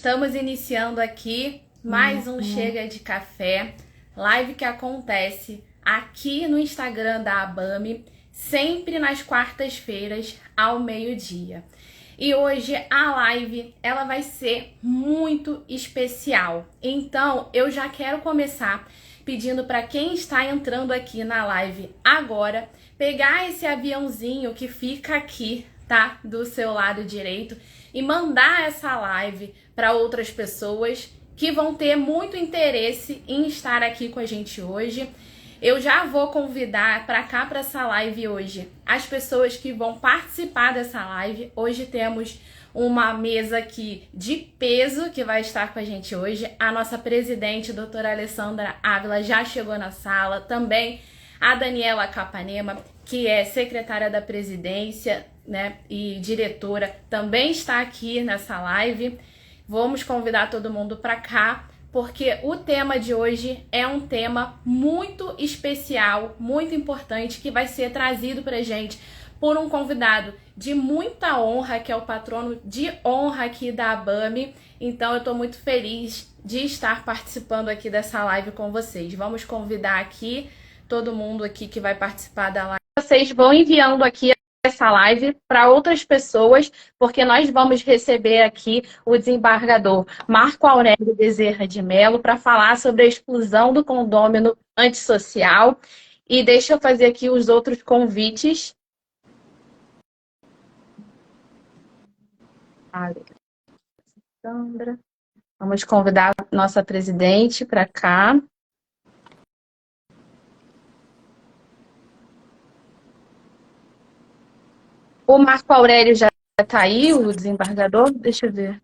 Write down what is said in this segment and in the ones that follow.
Estamos iniciando aqui mais um Chega de Café, live que acontece aqui no Instagram da ABAME, sempre nas quartas-feiras ao meio-dia. E hoje a live ela vai ser muito especial. Então eu já quero começar pedindo para quem está entrando aqui na live agora, pegar esse aviãozinho que fica aqui, tá? Do seu lado direito e mandar essa live para outras pessoas que vão ter muito interesse em estar aqui com a gente hoje. Eu já vou convidar para cá, para essa live hoje, as pessoas que vão participar dessa live. Hoje temos uma mesa aqui de peso que vai estar com a gente hoje. A nossa presidente, doutora Alessandra Ávila, já chegou na sala. Também a Daniela Capanema, que é secretária da presidência, né, e diretora, também está aqui nessa live. Vamos convidar todo mundo para cá, porque o tema de hoje é um tema muito especial, muito importante, que vai ser trazido para a gente por um convidado de muita honra, que é o patrono de honra aqui da ABAME. Então eu estou muito feliz de estar participando aqui dessa live com vocês. Vamos convidar aqui todo mundo aqui que vai participar da live. Vocês vão enviando aqui essa live para outras pessoas, porque nós vamos receber aqui o desembargador Marco Aurélio Bezerra de Mello para falar sobre a exclusão do condômino antissocial. E deixa eu fazer aqui os outros convites. Alessandra. Vamos convidar a nossa presidente para cá. O Marco Aurélio já está aí, o desembargador? Deixa eu ver.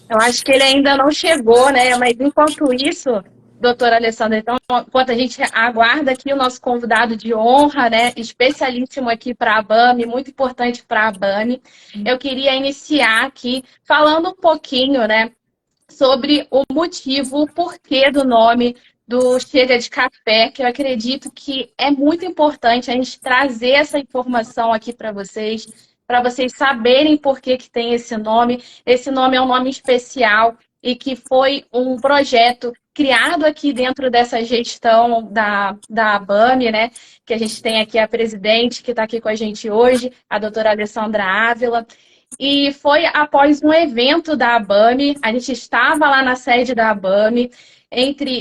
Eu acho que ele ainda não chegou, né? Mas enquanto isso, doutora Alessandra, então, enquanto a gente aguarda aqui o nosso convidado de honra, né? Especialíssimo aqui para a ABAME, muito importante para a ABAME, eu queria iniciar aqui falando um pouquinho, né? Sobre o motivo, o porquê do nome do Chega de Café, que eu acredito que é muito importante a gente trazer essa informação aqui para vocês saberem por que que tem esse nome. Esse nome é um nome especial e que foi um projeto criado aqui dentro dessa gestão da ABAME, né? Que a gente tem aqui a presidente que está aqui com a gente hoje, a doutora Alessandra Ávila. E foi após um evento da ABAME, a gente estava lá na sede da ABAME,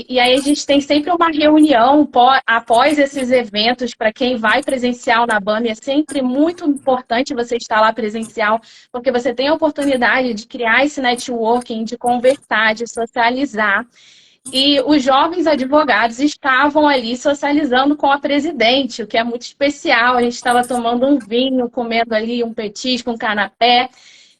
e aí a gente tem sempre uma reunião após esses eventos. Para quem vai presencial na ABAME, é sempre muito importante você estar lá presencial, porque você tem a oportunidade de criar esse networking, de conversar, de socializar. E os jovens advogados estavam ali socializando com a presidente, o que é muito especial. A gente estava tomando um vinho, comendo ali um petisco, um canapé.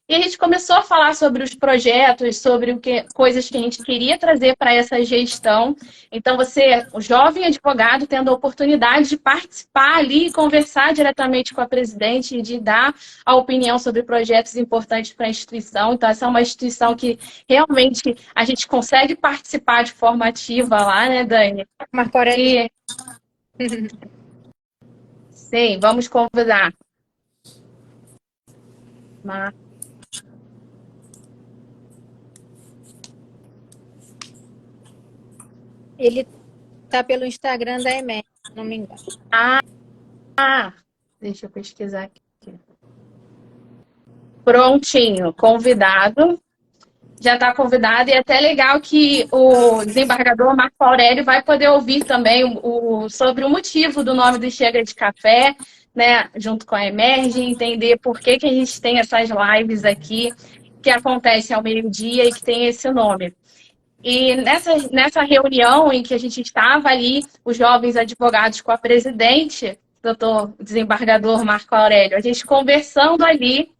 E a gente começou a falar sobre os projetos, sobre coisas que a gente queria trazer para essa gestão. Então, você, o jovem advogado, tendo a oportunidade de participar ali e conversar diretamente com a presidente e de dar a opinião sobre projetos importantes para a instituição. Então, essa é uma instituição que realmente a gente consegue participar de forma ativa lá, né, Dani? Marco Aurélio. Sim, vamos convidar. Marco. Ele tá pelo Instagram da EMEC, se não me engano. Deixa eu pesquisar aqui. Prontinho, convidado. Já está convidado, e é até legal que o desembargador Marco Aurélio vai poder ouvir também sobre o motivo do nome do Chega de Café, né, junto com a Emerge, entender por que que a gente tem essas lives aqui que acontecem ao meio-dia e que tem esse nome. E nessa reunião em que a gente estava ali, os jovens advogados com a presidente, doutor desembargador Marco Aurélio, a gente conversando ali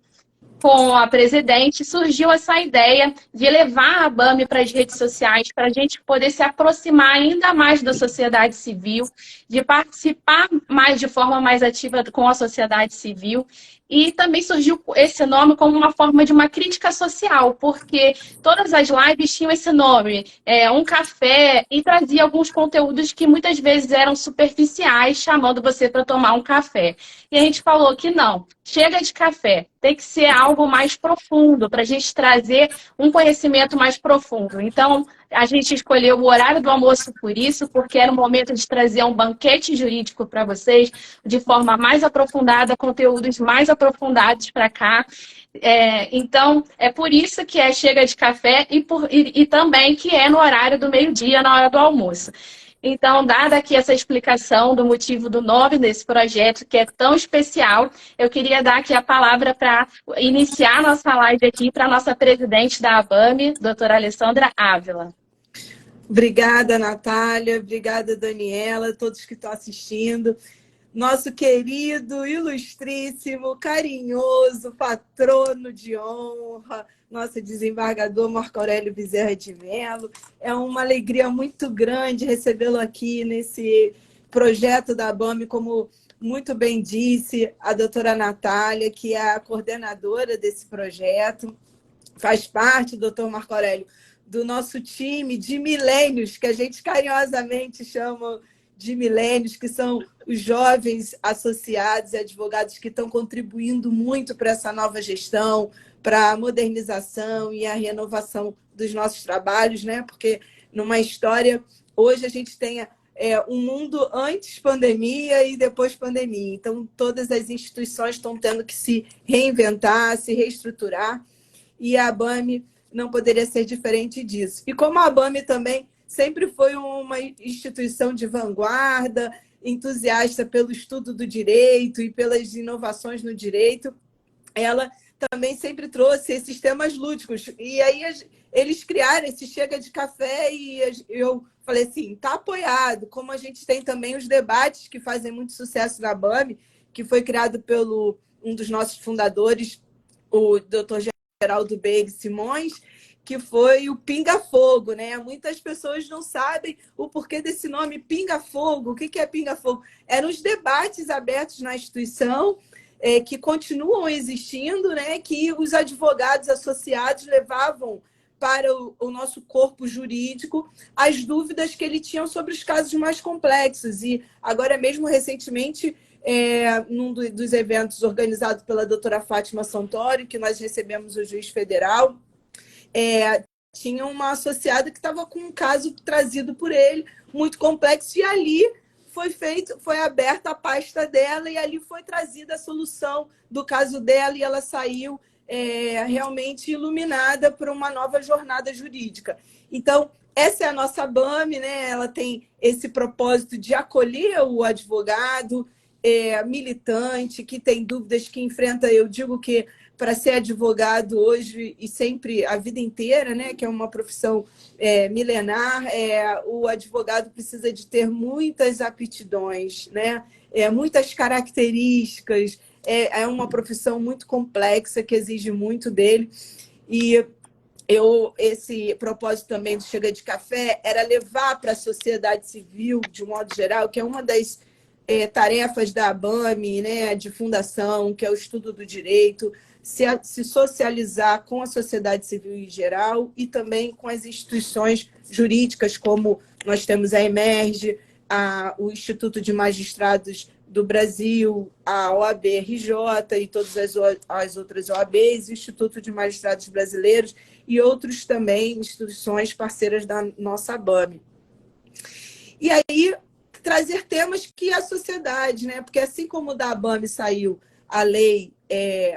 com a presidente, surgiu essa ideia de levar a ABAME para as redes sociais, para a gente poder se aproximar ainda mais da sociedade civil, de participar mais de forma mais ativa com a sociedade civil. E também surgiu esse nome como uma forma de uma crítica social, porque todas as lives tinham esse nome, um café, e trazia alguns conteúdos que muitas vezes eram superficiais, chamando você para tomar um café. E a gente falou que não, chega de café, tem que ser algo mais profundo, para a gente trazer um conhecimento mais profundo. Então, a gente escolheu o horário do almoço por isso, porque era o momento de trazer um banquete jurídico para vocês, de forma mais aprofundada, conteúdos mais aprofundados para cá. Então, é por isso que chega de café e também que é no horário do meio-dia, na hora do almoço. Então, dada aqui essa explicação do motivo do nome desse projeto, que é tão especial, eu queria dar aqui a palavra para iniciar nossa live aqui para a nossa presidente da ABAME, doutora Alessandra Ávila. Obrigada, Natália. Obrigada, Daniela, todos que estão assistindo. Nosso querido, ilustríssimo, carinhoso, patrono de honra, nosso desembargador Marco Aurélio Bezerra de Mello. É uma alegria muito grande recebê-lo aqui nesse projeto da ABAME, como muito bem disse a doutora Natália, que é a coordenadora desse projeto. Faz parte, doutor Marco Aurélio, do nosso time de milênios, que a gente carinhosamente chama de milênios, que são os jovens associados e advogados que estão contribuindo muito para essa nova gestão, para a modernização e a renovação dos nossos trabalhos, né? Porque numa história, hoje a gente tem um mundo antes pandemia e depois pandemia. Então, todas as instituições estão tendo que se reinventar, se reestruturar, e a ABAME não poderia ser diferente disso. E como a ABAME também sempre foi uma instituição de vanguarda, entusiasta pelo estudo do direito e pelas inovações no direito, ela também sempre trouxe esses temas lúdicos. E aí eles criaram esse Chega de Café e eu falei assim, está apoiado. Como a gente tem também os debates que fazem muito sucesso na ABAME, que foi criado pelo um dos nossos fundadores, o Dr. Geraldo Beire Simões, que foi o Pinga Fogo, né? Muitas pessoas não sabem o porquê desse nome Pinga Fogo. O que é Pinga Fogo? Eram os debates abertos na instituição, que continuam existindo, né? Que os advogados associados levavam para o nosso corpo jurídico as dúvidas que ele tinha sobre os casos mais complexos. E agora mesmo, recentemente, num dos eventos organizado pela doutora Fátima Santoro, que nós recebemos o juiz federal, tinha uma associada que estava com um caso trazido por ele, muito complexo, e ali foi aberta a pasta dela, e ali foi trazida a solução do caso dela, e ela saiu realmente iluminada por uma nova jornada jurídica. Então, essa é a nossa ABAME, né? Ela tem esse propósito de acolher o advogado militante, que tem dúvidas, que enfrenta, eu digo que para ser advogado hoje e sempre, a vida inteira, né, que é uma profissão milenar, o advogado precisa de ter muitas aptidões, né, muitas características, é uma profissão muito complexa, que exige muito dele. E esse propósito também do Chega de Café era levar para a sociedade civil, de um modo geral, que é uma das tarefas da ABAME, né, de fundação, que é o estudo do direito, se socializar com a sociedade civil em geral e também com as instituições jurídicas, como nós temos a EMERGE, o Instituto de Magistrados do Brasil, a OAB-RJ e todas as outras OABs, o Instituto de Magistrados Brasileiros e outros também, instituições parceiras da nossa ABAME. E aí, trazer temas que a sociedade, né? Porque assim como da ABAME saiu a lei,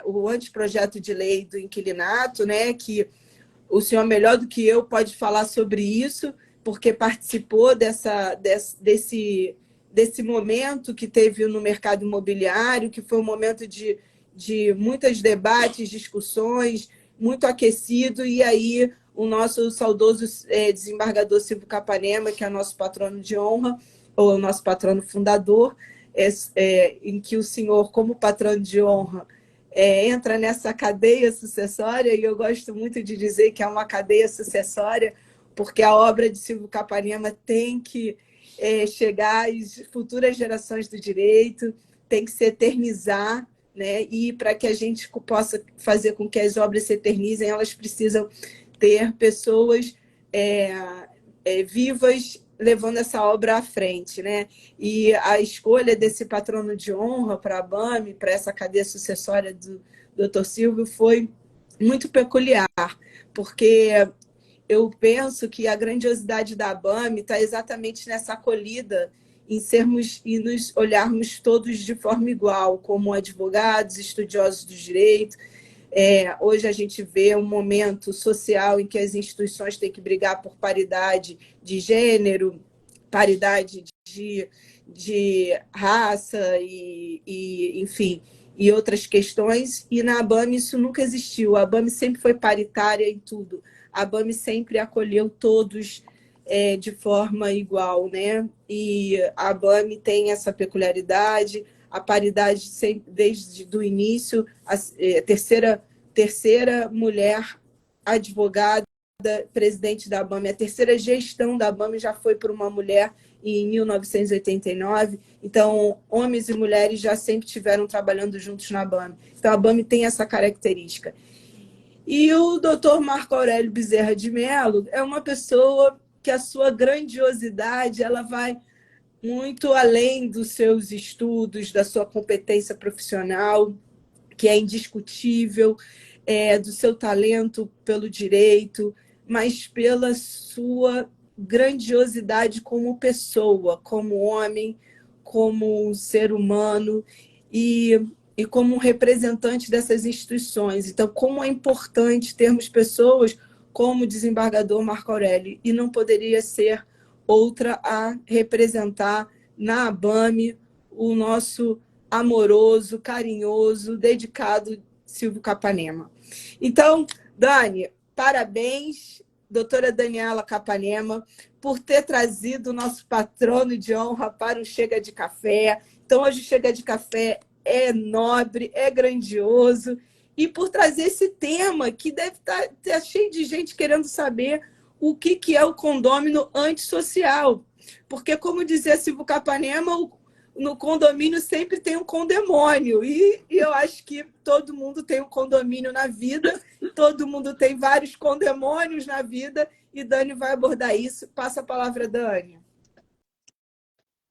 o anteprojeto de lei do inquilinato, né? Que o senhor, melhor do que eu, pode falar sobre isso, porque participou desse momento que teve no mercado imobiliário, que foi um momento de muitos debates, discussões, muito aquecido, e aí o nosso saudoso desembargador Silvio Capanema, que é nosso patrono de honra, ou nosso patrono fundador, em que o senhor, como patrono de honra, entra nessa cadeia sucessória, e eu gosto muito de dizer que é uma cadeia sucessória, porque a obra de Silvio Capanema tem que chegar às futuras gerações do direito, tem que se eternizar, né? E para que a gente possa fazer com que as obras se eternizem, elas precisam ter pessoas vivas levando essa obra à frente, né? E a escolha desse patrono de honra para a ABAME, para essa cadeia sucessória do Dr. Silvio, foi muito peculiar, porque eu penso que a grandiosidade da ABAME está exatamente nessa acolhida, em sermos e nos olharmos todos de forma igual, como advogados, estudiosos do direito. Hoje a gente vê um momento social em que as instituições têm que brigar por paridade de gênero, paridade de raça enfim, e outras questões, e na ABAME isso nunca existiu. A ABAME sempre foi paritária em tudo. A ABAME sempre acolheu todos de forma igual, né? E a ABAME tem essa peculiaridade, a paridade sempre, desde o início, a terceira mulher advogada, presidente da ABAME, a terceira gestão da ABAME já foi por uma mulher em 1989, então homens e mulheres já sempre estiveram trabalhando juntos na ABAME. Então a ABAME tem essa característica. E o doutor Marco Aurélio Bezerra de Mello é uma pessoa que a sua grandiosidade ela vai muito além dos seus estudos, da sua competência profissional, que é indiscutível, do seu talento pelo direito, mas pela sua grandiosidade como pessoa, como homem, como um ser humano e como um representante dessas instituições. Então, como é importante termos pessoas como o desembargador Marco Aurélio, e não poderia ser outra a representar na ABAME o nosso amoroso, carinhoso, dedicado Silvio Capanema. Então, Dani, parabéns, doutora Daniela Capanema, por ter trazido o nosso patrono de honra para o Chega de Café. Então, hoje o Chega de Café é nobre, é grandioso, e por trazer esse tema que deve estar cheio de gente querendo saber o que é o condômino antissocial. Porque, como dizia Silvio Capanema, no condomínio sempre tem um condemônio. E eu acho que todo mundo tem um condomínio na vida, todo mundo tem vários condemônios na vida, e Dani vai abordar isso. Passa a palavra, Dani.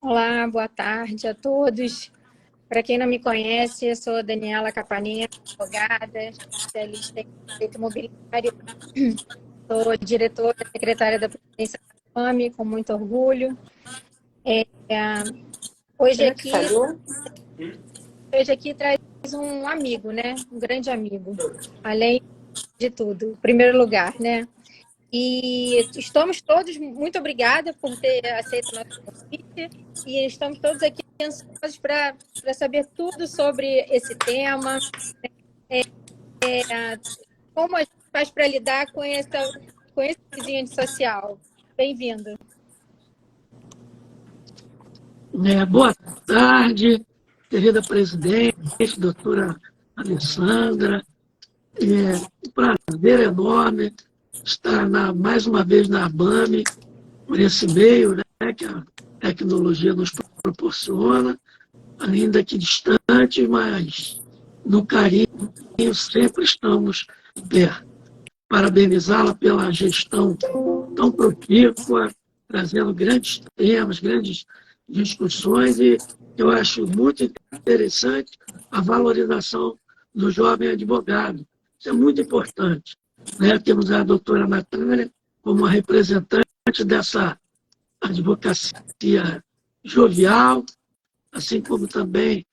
Olá, boa tarde a todos. Para quem não me conhece, eu sou Daniela Capanema, advogada, especialista em direito imobiliário. Sou diretora e secretária da Presidência da ABAME, com muito orgulho. Hoje aqui traz um amigo, né? Um grande amigo, além de tudo, em primeiro lugar, né? E estamos todos, muito obrigada por ter aceito o nosso convite, e estamos todos aqui ansiosos para saber tudo sobre esse tema, como a gente faz para lidar com esse vizinho antissocial. Bem-vindo. Boa tarde, querida presidente, doutora Alessandra. Um prazer enorme estar mais uma vez na ABAME, por esse meio, né, que a tecnologia nos proporciona, ainda que distante, mas no carinho sempre estamos perto. Parabenizá-la pela gestão tão profícua, trazendo grandes temas, grandes discussões, e eu acho muito interessante a valorização do jovem advogado. Isso é muito importante, né? Temos a doutora Natália como a representante dessa advocacia jovial, assim como também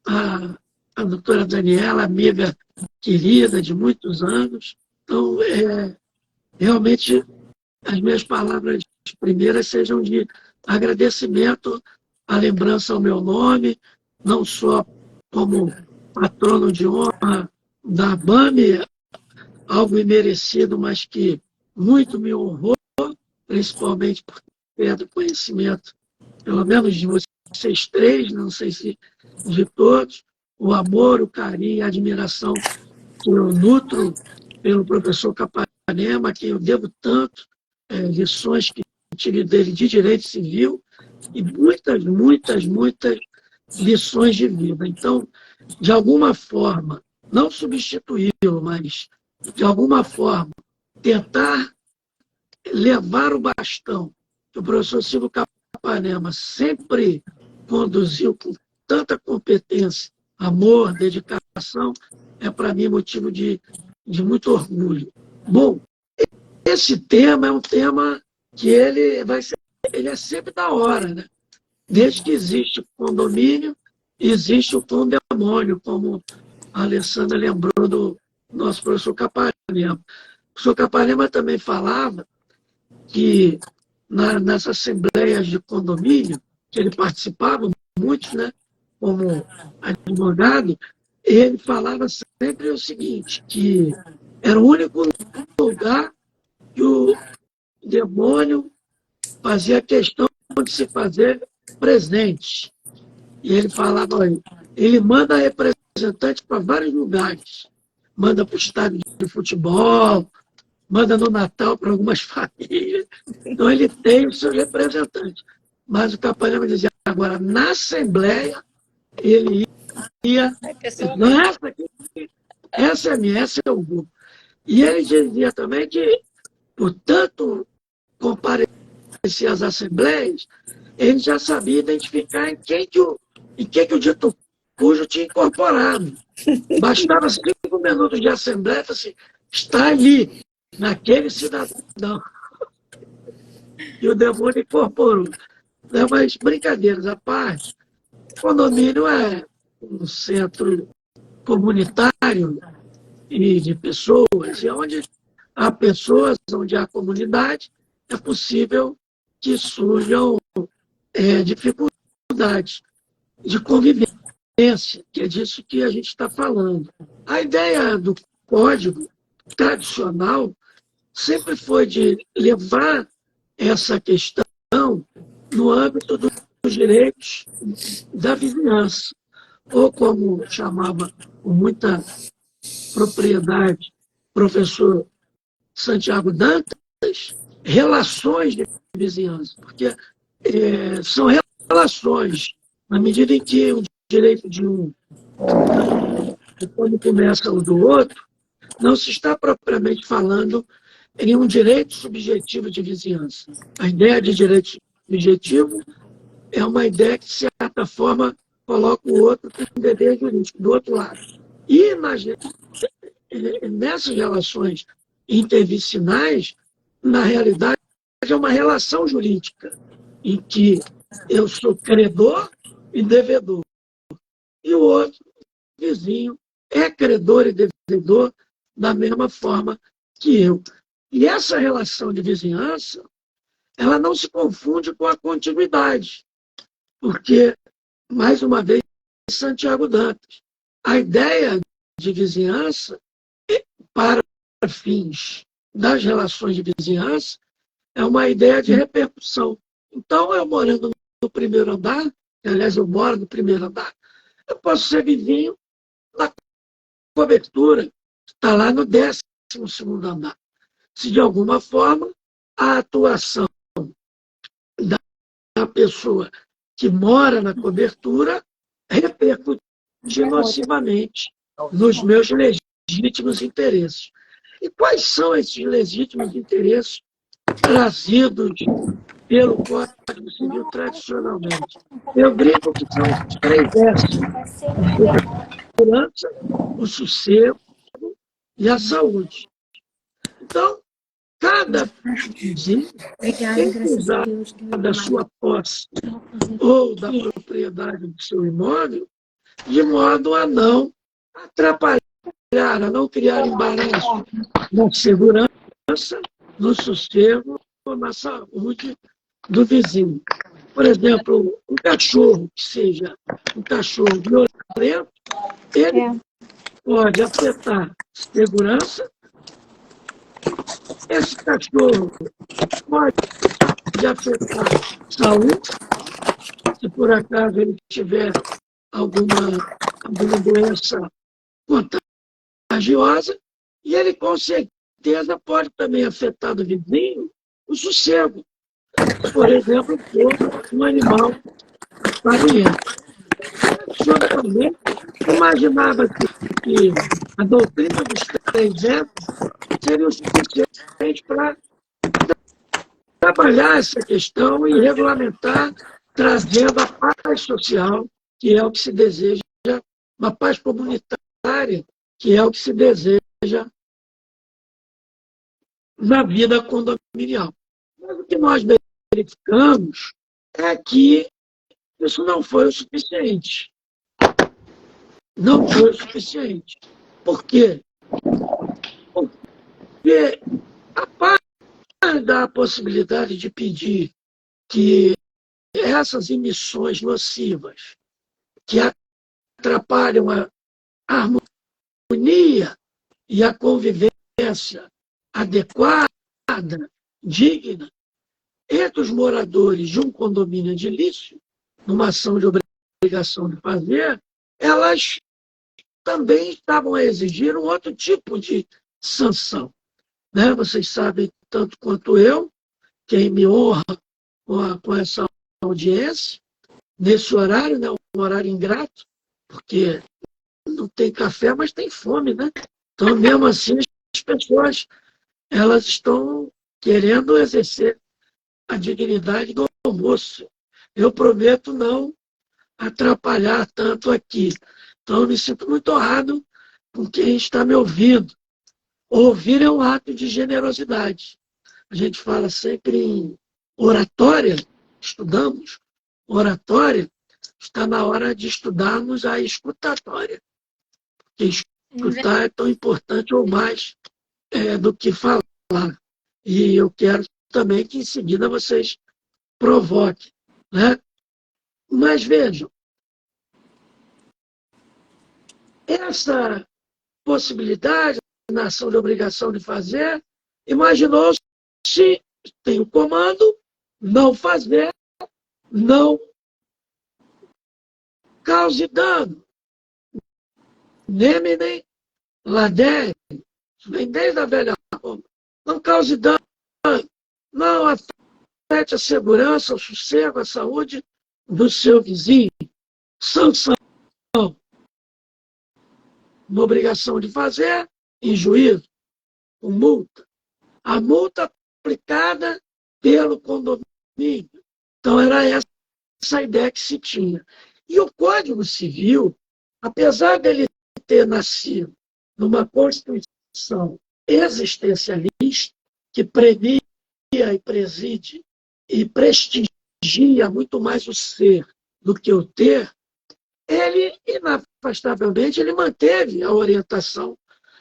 a doutora Daniela, amiga querida de muitos anos. Então, realmente, as minhas palavras primeiras sejam de agradecimento, a lembrança ao meu nome, não só como patrono de honra da ABAME, algo imerecido, mas que muito me honrou, principalmente por ter do conhecimento, pelo menos de vocês três, não sei se de todos, o amor, o carinho e a admiração que eu nutro pelo professor Capanema, a quem eu devo tanto, lições que tive dele de direito civil e muitas lições de vida. Então, de alguma forma, não substituí-lo, mas de alguma forma tentar levar o bastão que o professor Silvio Capanema sempre conduziu com tanta competência, amor, dedicação, é para mim motivo de muito orgulho. Bom, esse tema é um tema que ele é sempre da hora, né? Desde que existe o condomínio, existe o condemônio, como a Alessandra lembrou do nosso professor Capanema. O professor Capanema também falava que nas assembleias de condomínio, que ele participava muito, né, como advogado, ele falava sempre o seguinte, que era o único lugar que o demônio fazia questão de se fazer presente. E ele falava, olha, ele manda representantes para vários lugares. Manda para o estádio de futebol, manda no Natal para algumas famílias. Então ele tem os seus representantes. Mas o Capanema dizia, agora, na Assembleia, ele ia... Não, essa é minha, essa é o grupo. E ele dizia também que, portanto, comparecer às assembleias, ele já sabia identificar em quem que o dito cujo tinha incorporado. Bastava 5 minutos de assembleia, assim, está ali, naquele cidadão. E o demônio incorporou. Não, mas brincadeiras à parte, o condomínio é um centro comunitário e de pessoas, e onde há pessoas, onde há comunidade, é possível que surjam dificuldades de convivência, que é disso que a gente está falando. A ideia do código tradicional sempre foi de levar essa questão no âmbito dos direitos da vizinhança, ou como chamava com muita propriedade o professor Santiago Dantas, relações de vizinhança, porque são relações, na medida em que o direito de um, quando começa o do outro, não se está propriamente falando em um direito subjetivo de vizinhança. A ideia de direito subjetivo é uma ideia que, de certa forma, coloca o outro com dever jurídico, do outro lado. E nessas relações intervicinais, na realidade, é uma relação jurídica, em que eu sou credor e devedor. E o outro, vizinho, é credor e devedor da mesma forma que eu. E essa relação de vizinhança, ela não se confunde com a continuidade, porque, mais uma vez, Santiago Dantas, a ideia de vizinhança, para fins das relações de vizinhança, é uma ideia de repercussão. Então, eu morando no primeiro andar, aliás, eu moro no primeiro andar, eu posso ser vizinho da cobertura, que está lá no 12º andar. Se, de alguma forma, a atuação da pessoa que mora na cobertura repercutir nocivamente nos meus legítimos interesses. E quais são esses legítimos interesses trazidos pelo Código Civil tradicionalmente? Eu brinco que são os 3 S: a segurança, o sossego e a saúde. Então, cada vizinho tem que usar da sua posse ou da propriedade do seu imóvel de modo a não atrapalhar, a não criar embaraço na segurança, no sossego ou na saúde do vizinho. Por exemplo, um cachorro que seja um cachorro violento, ele pode afetar segurança. Esse cachorro pode afetar saúde, se por acaso ele tiver alguma doença contagiosa, e ele com certeza pode também afetar do vizinho o sossego. Por exemplo, for um animal barulhento. racionalmente, imaginava-se que a doutrina dos 300 seria o suficiente para trabalhar essa questão e regulamentar, trazendo a paz social, que é o que se deseja, uma paz comunitária, que é o que se deseja na vida condominial. Mas o que nós verificamos é que isso não foi o suficiente. Não foi o suficiente. Por quê? Porque a parte da possibilidade de pedir que essas emissões nocivas que atrapalham a harmonia e a convivência adequada, digna, entre os moradores de um condomínio edilício, numa ação de obrigação de fazer, elas também estavam a exigir um outro tipo de sanção. Né? Vocês sabem, tanto quanto eu, quem me honra com essa audiência, nesse horário, né? Um horário ingrato, porque não tem café, mas tem fome, né? Então, mesmo assim, as pessoas elas estão querendo exercer a dignidade do almoço. Eu prometo não atrapalhar tanto aqui. Então, eu me sinto muito honrado com quem está me ouvindo. Ouvir é um ato de generosidade. A gente fala sempre em oratória, estudamos oratória, está na hora de estudarmos a escutatória. Porque escutar é tão importante ou mais do que falar. E eu quero também que em seguida vocês provoquem. Né? Mas vejam, essa possibilidade na ação de obrigação de fazer, imaginou-se, tem o comando, não fazer, não cause dano. Nemine ladere, vem desde a velha Roma. Não cause dano, não afete a segurança, o sossego, a saúde do seu vizinho. Sanção. Uma obrigação de fazer, em juízo, com multa. A multa aplicada pelo condomínio. Então, era essa a ideia que se tinha. E o Código Civil, apesar dele ter nascido numa Constituição existencialista, que premia e preside e prestigia muito mais o ser do que o ter, ele, inafastavelmente, ele manteve a orientação,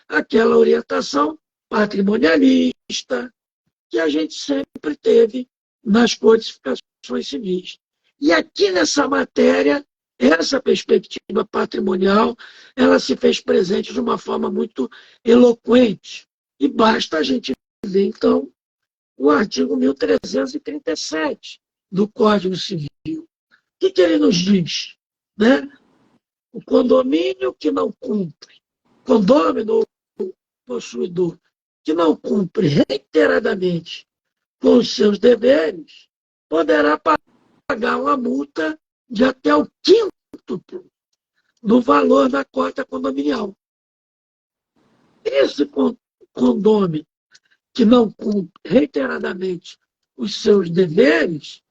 aquela orientação patrimonialista que a gente sempre teve nas codificações civis. E aqui nessa matéria, essa perspectiva patrimonial, ela se fez presente de uma forma muito eloquente. E basta a gente ver, então, o artigo 1337 do Código Civil. O que ele nos diz? Né? O condomínio que não cumpre, condômino ou possuidor, que não cumpre reiteradamente com os seus deveres, poderá pagar uma multa de até o quíntuplo do valor da cota condominial. Esse condômino que não cumpre reiteradamente os seus deveres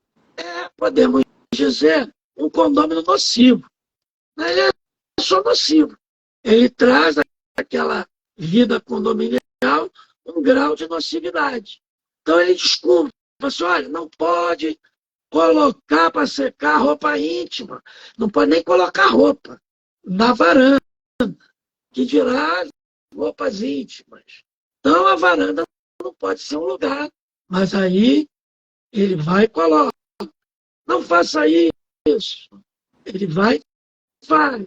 podemos dizer, um condômino nocivo. Ele é só nocivo. Ele traz aquela vida condominial um grau de nocividade. Então ele desculpa, assim, olha, não pode colocar para secar roupa íntima, não pode nem colocar roupa na varanda, que dirá roupas íntimas. Então a varanda não pode ser um lugar, mas aí ele vai e coloca. Não faça isso. Ele vai e faz.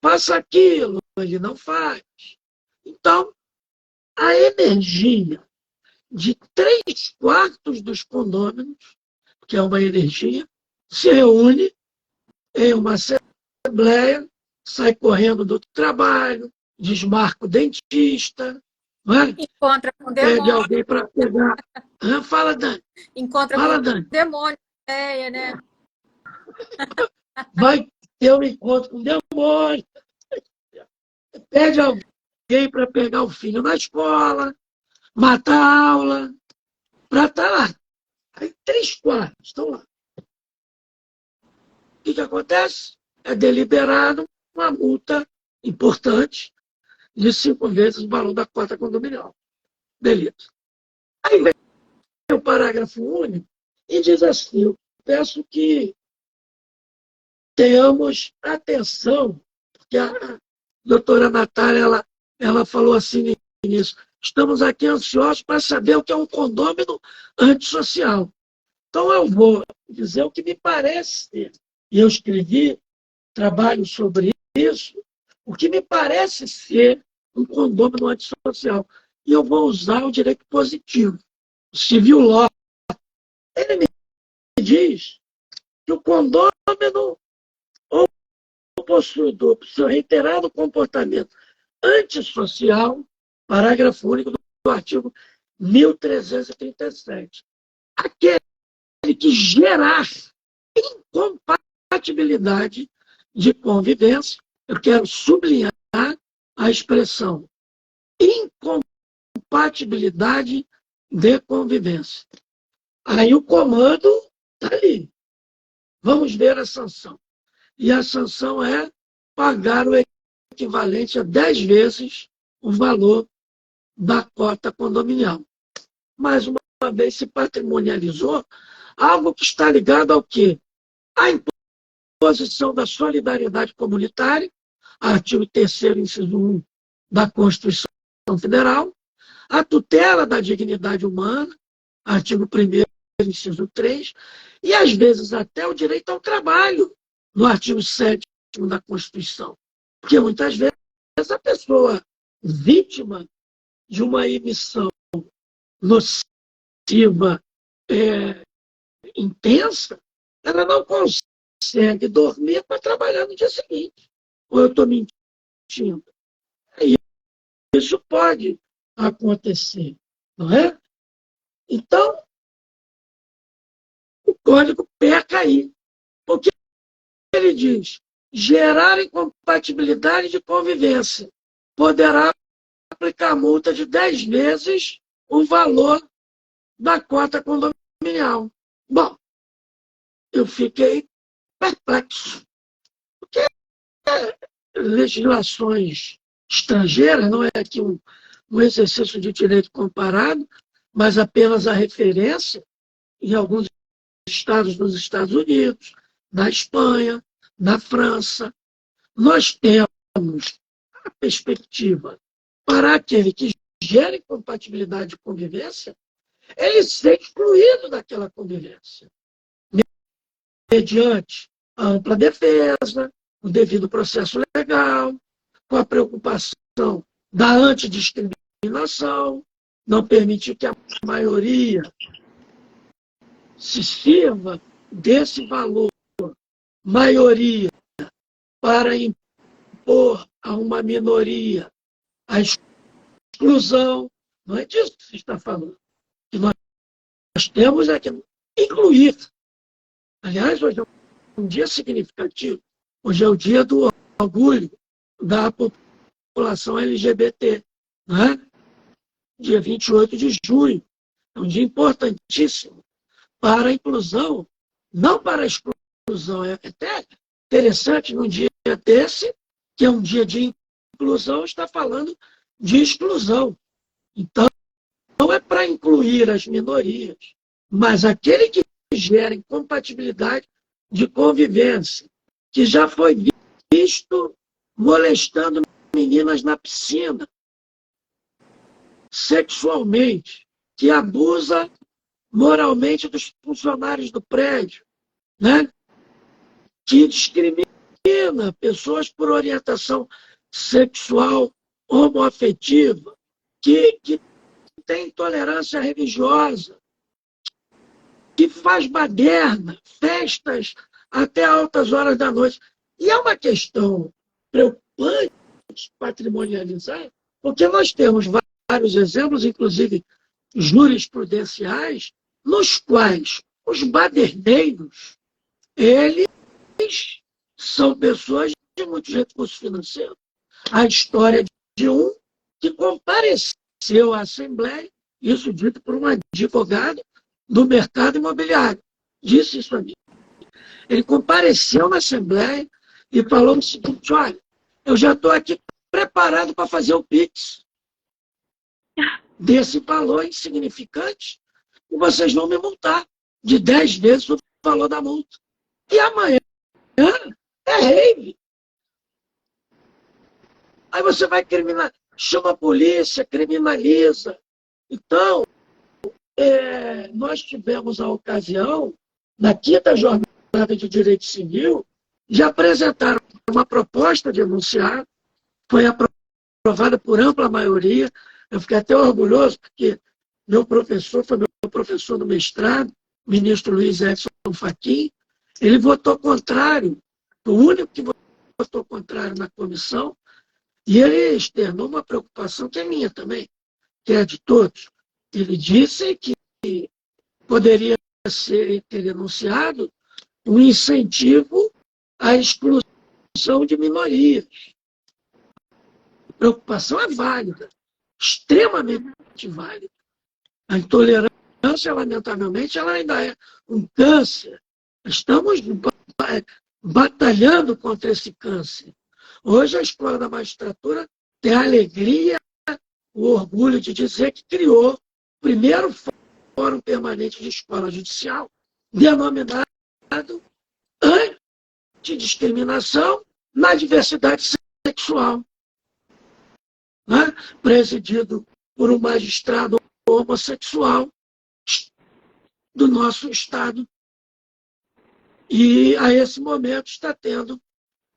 Faça aquilo, ele não faz. Então, a energia de 3/4 dos condôminos, que é uma energia, se reúne em uma assembleia, sai correndo do trabalho, desmarca o dentista, não é? Encontra com o Pede demônio. alguém para pegar. Fala, Dani. Encontra Fala, com Dani. o demônio, né? Vai ter um encontro com demônio, pede alguém para pegar o filho na escola, matar a aula, para estar lá. Aí 3/4 estão lá. O que acontece? É deliberado uma multa importante de 5 vezes o valor da cota condominial. Beleza. Aí vem o parágrafo único e diz assim: eu peço que tenhamos atenção, porque a doutora Natália ela falou assim no início: estamos aqui ansiosos para saber o que é um condômino antissocial. Então eu vou dizer o que me parece ser, e eu escrevi trabalho sobre isso, o que me parece ser um condômino antissocial. E eu vou usar o direito positivo, o civil law. Ele me diz que o condômino ou o possuidor, por seu reiterado comportamento antissocial, parágrafo único do artigo 1337, aquele que gerar incompatibilidade de convivência, eu quero sublinhar a expressão incompatibilidade de convivência. Aí o comando está ali. Vamos ver a sanção. E a sanção é pagar o equivalente a 10 vezes o valor da cota condominial. Mais uma vez se patrimonializou algo que está ligado ao quê? A imposição da solidariedade comunitária, artigo 3º, inciso 1 da Constituição Federal, a tutela da dignidade humana, artigo 1º, inciso 3, e às vezes até o direito ao trabalho, no artigo 7º da Constituição. Porque muitas vezes a pessoa vítima de uma emissão nociva intensa, ela não consegue dormir para trabalhar no dia seguinte. Ou eu estou mentindo? Isso pode acontecer, não é? Então, o código peca aí. Porque ele diz: gerar incompatibilidade de convivência poderá aplicar multa de 10 vezes o valor da cota condominial. Bom, eu fiquei perplexo. Porque legislações estrangeiras, não é aqui um exercício de direito comparado, mas apenas a referência em alguns estados nos Estados Unidos, na Espanha, na França. Nós temos a perspectiva para aquele que gera incompatibilidade de convivência, ele ser excluído daquela convivência, mediante a ampla defesa, o devido processo legal, com a preocupação da antidiscriminação, não permitir que a maioria se sirva desse valor, maioria, para impor a uma minoria a exclusão. Não é disso que se está falando. O que nós temos é que incluir. Aliás, hoje é um dia significativo. Hoje é o dia do orgulho da população LGBT. Não é? Dia 28 de junho. É um dia importantíssimo para a inclusão, não para a exclusão. É até interessante num dia desse, que é um dia de inclusão, está falando de exclusão. Então, não é para incluir as minorias, mas aquele que gera incompatibilidade de convivência, que já foi visto molestando meninas na piscina, sexualmente, que abusa moralmente dos funcionários do prédio, né? Que discrimina pessoas por orientação sexual homoafetiva, que tem intolerância religiosa, que faz baderna, festas até altas horas da noite. E é uma questão preocupante patrimonializar, porque nós temos vários exemplos, inclusive jurisprudenciais, nos quais os baderneiros, eles são pessoas de muitos recursos financeiros. A história de um que compareceu à Assembleia, isso dito por um advogado do mercado imobiliário. Disse isso a mim. Ele compareceu na Assembleia e falou o seguinte: olha, eu já estou aqui preparado para fazer o PIX desse valor insignificante e vocês vão me multar de 10 vezes o valor da multa. E amanhã é rave. Aí você vai criminalizar, chama a polícia, criminaliza. Então, nós tivemos a ocasião, na 5ª Jornada de Direito Civil, de apresentar uma proposta de enunciado, foi aprovada por ampla maioria. Eu fiquei até orgulhoso, porque meu professor foi meu professor no mestrado, o ministro Luiz Edson Fachin. Ele votou contrário, o único que votou contrário na comissão, e ele externou uma preocupação que é minha também, que é de todos. Ele disse que poderia ter enunciado um incentivo à exclusão de minorias. A preocupação é válida, extremamente válida. A intolerância, lamentavelmente, ela ainda é um câncer. Estamos batalhando contra esse câncer. Hoje a Escola da Magistratura tem a alegria, o orgulho de dizer que criou o primeiro Fórum Permanente de Escola Judicial, denominado Antidiscriminação na Diversidade Sexual, né? Presidido por um magistrado homossexual do nosso Estado. E, a esse momento, está tendo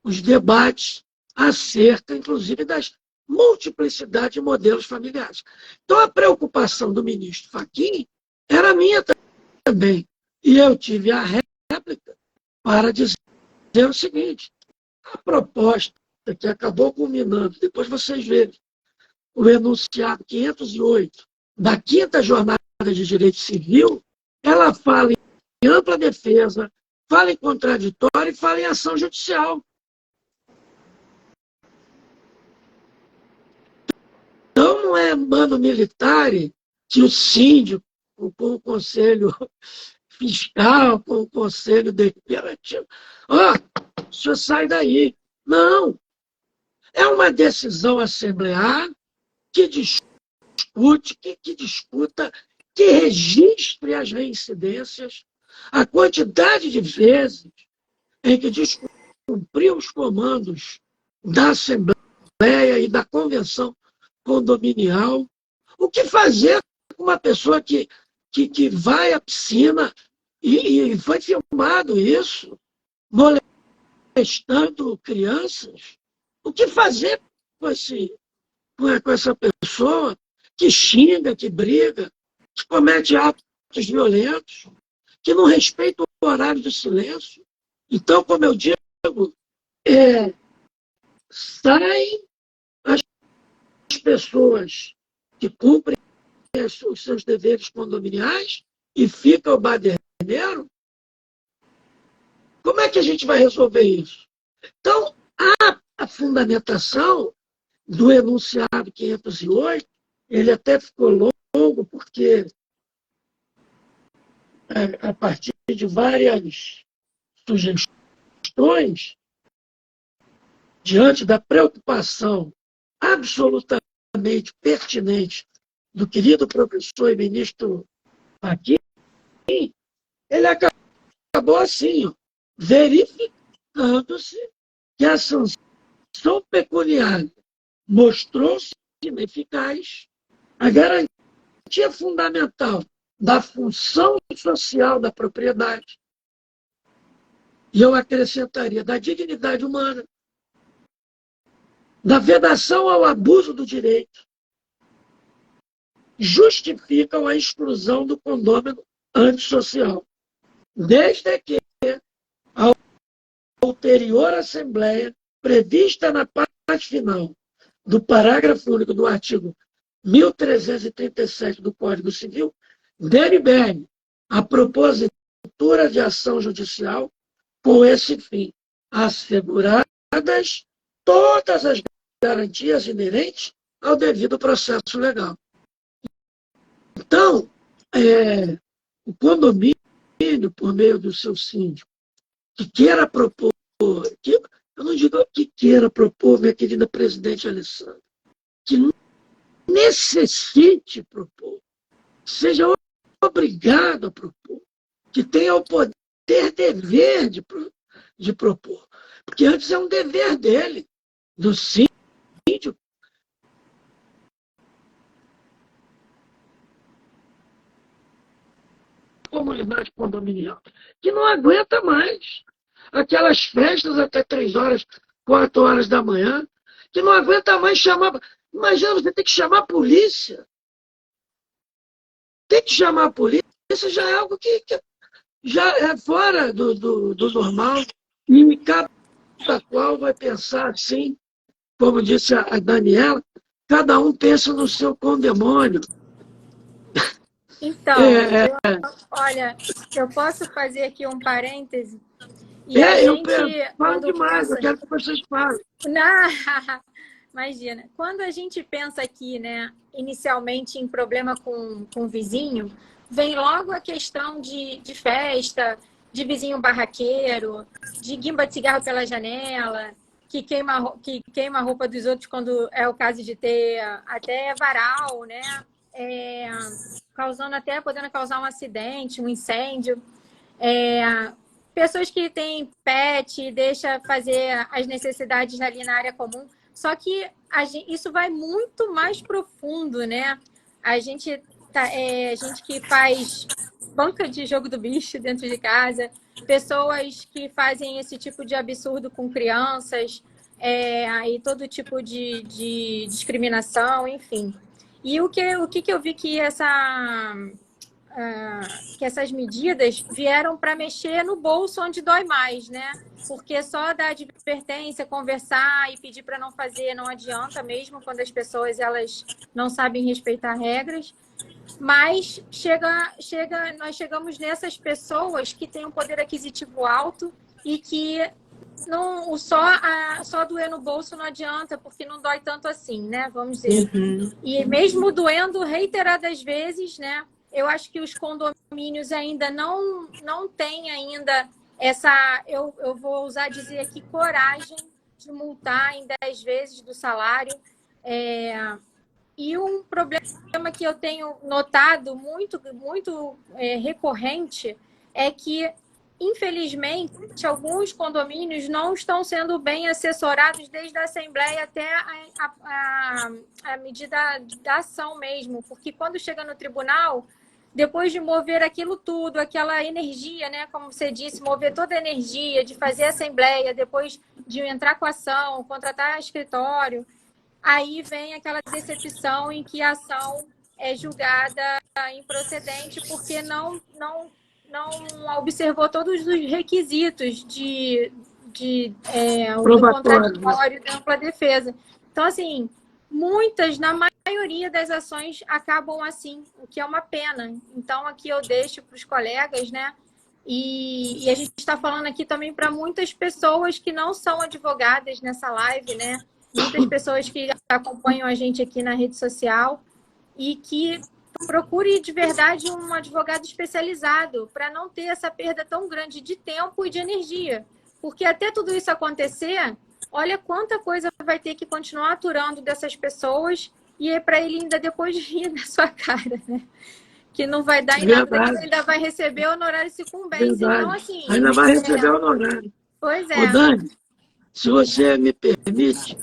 os debates acerca, inclusive, das multiplicidade de modelos familiares. Então, a preocupação do ministro Fachin era minha também. E eu tive a réplica para dizer o seguinte: a proposta que acabou culminando, depois vocês verem, o enunciado 508 da 5ª Jornada de Direito Civil, ela fala em ampla defesa, fala em contraditório e fala em ação judicial. Então, não é mano militar que o síndico, com o conselho fiscal, com o conselho deliberativo, o senhor sai daí. Não. É uma decisão assemblear que discute, que discuta, que registre as reincidências, a quantidade de vezes em que descumpriu os comandos da Assembleia e da Convenção Condominial. O que fazer com uma pessoa que vai à piscina e foi filmado isso, molestando crianças? O que fazer com essa pessoa que xinga, que briga, que comete atos violentos, que não respeita o horário de silêncio? Então, como eu digo, saem as pessoas que cumprem os seus deveres condominiais e fica o baderneiro. Como é que a gente vai resolver isso? Então, a fundamentação do enunciado 508, ele até ficou longo, porque a partir de várias sugestões, diante da preocupação absolutamente pertinente do querido professor e ministro Fachin, ele acabou assim, verificando-se que a sanção pecuniária mostrou-se ineficaz, a garantia fundamental da função social da propriedade, e eu acrescentaria da dignidade humana, da vedação ao abuso do direito, justificam a exclusão do condômino antissocial, desde que a ulterior Assembleia, prevista na parte final do parágrafo único do artigo 1337 do Código Civil, delibere a propositura de ação judicial com esse fim. asseguradas todas as garantias inerentes ao devido processo legal. Então, o condomínio, por meio do seu síndico, que queira propor, eu não digo que queira propor, minha querida presidente Alessandra, que necessite propor, seja obrigado a propor, que tenha o poder, dever de propor. Porque antes é um dever dele, do síndico. Comunidade condominial, que não aguenta mais aquelas festas até 3 horas, 4 horas da manhã, que não aguenta mais chamar. Imagina, você tem que chamar a polícia. Tem que chamar a polícia, já é algo que já é fora do normal. E cada qual vai pensar assim, como disse a Daniela, cada um pensa no seu condemônio. Então, olha, eu posso fazer aqui um parêntese? E eu falo demais, eu quero que vocês falem. Imagina, quando a gente pensa aqui, né, inicialmente em problema com vizinho, vem logo a questão de festa, de vizinho barraqueiro, de guimba de cigarro pela janela, que queima a roupa dos outros quando é o caso de ter até varal, né? Podendo causar um acidente, um incêndio. Pessoas que têm pet, deixa fazer as necessidades ali na área comum. Só que isso vai muito mais profundo, né? A gente que faz banca de jogo do bicho dentro de casa, pessoas que fazem esse tipo de absurdo com crianças, e todo tipo de discriminação, enfim. E o que eu vi que essas medidas vieram para mexer no bolso onde dói mais, né? Porque só dar advertência, conversar e pedir para não fazer não adianta mesmo quando as pessoas elas não sabem respeitar regras. Mas nós chegamos nessas pessoas que têm um poder aquisitivo alto e que não, só doer no bolso não adianta, porque não dói tanto assim, né? Vamos dizer. Uhum. E mesmo doendo reiteradas vezes, né? Eu acho que os condomínios ainda não têm ainda essa, eu vou usar dizer aqui, coragem de multar em 10 vezes do salário. E um problema que eu tenho notado muito recorrente é que, infelizmente, alguns condomínios não estão sendo bem assessorados desde a Assembleia até a medida da ação mesmo. Porque quando chega no tribunal, depois de mover aquilo tudo, aquela energia, né, como você disse, mover toda a energia de fazer a Assembleia, depois de entrar com a ação, contratar escritório, aí vem aquela decepção em que a ação é julgada improcedente porque não observou todos os requisitos do contraditório da ampla defesa. Então, assim, na maioria das ações acabam assim, o que é uma pena. Então, aqui eu deixo para os colegas, né? E a gente está falando aqui também para muitas pessoas que não são advogadas nessa live, né? Muitas pessoas que acompanham a gente aqui na rede social e que procure de verdade um advogado especializado para não ter essa perda tão grande de tempo e de energia. Porque até tudo isso acontecer, olha quanta coisa vai ter que continuar aturando dessas pessoas e é para ele ainda depois rir da sua cara, né? Que não vai dar em nada, ele ainda vai receber honorário sucumbência. Então, assim, ainda vai receber honorário. Pois é. Ô, Dani, se você me permite,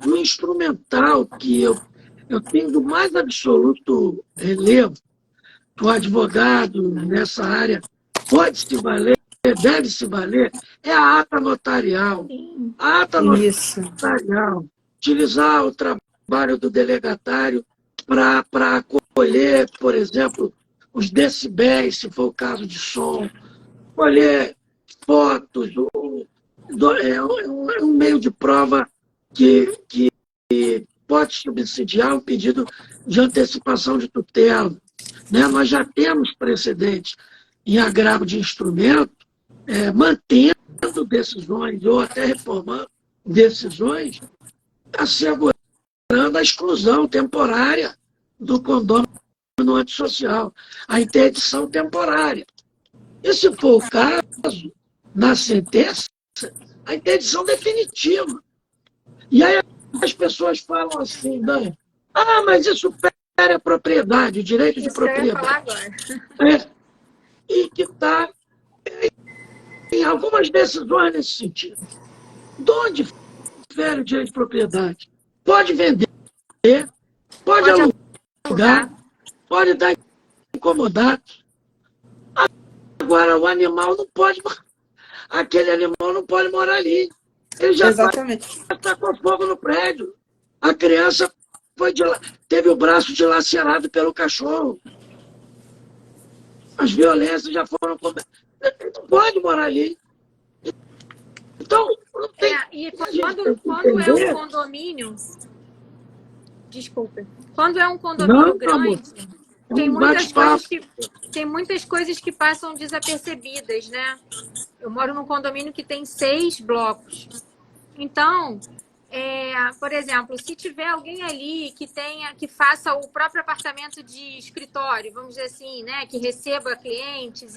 um instrumental que eu tenho do mais absoluto relevo, que o advogado nessa área pode se valer, deve se valer, é a ata notarial. A ata notarial. Utilizar o trabalho do delegatário para acolher, por exemplo, os decibéis, se for o caso de som, colher fotos, é um meio de prova que pode subsidiar o pedido de antecipação de tutela. Né? Nós já temos precedentes em agravo de instrumento, mantendo decisões ou até reformando decisões, assegurando a exclusão temporária do condômino antissocial, a interdição temporária. E, se for o caso, na sentença, a interdição definitiva. E aí as pessoas falam assim, Dani, mas isso fere a propriedade, o direito de propriedade. Eu ia falar agora. E que está em algumas decisões nesse sentido. De onde fere o direito de propriedade? Pode vender, pode alugar, pode dar incomodado. Agora, o animal não pode, aquele animal não pode morar ali. Ele já está com fogo no prédio. A criança teve o braço dilacerado pelo cachorro. As violências já foram... Ele não pode morar ali. Então, não tem... E quando é um condomínio... Desculpa. Quando é um condomínio grande, tem muitas coisas que passam desapercebidas, né? Eu moro num condomínio que tem 6 blocos. Então, por exemplo, se tiver alguém ali que faça o próprio apartamento de escritório, vamos dizer assim, né? Que receba clientes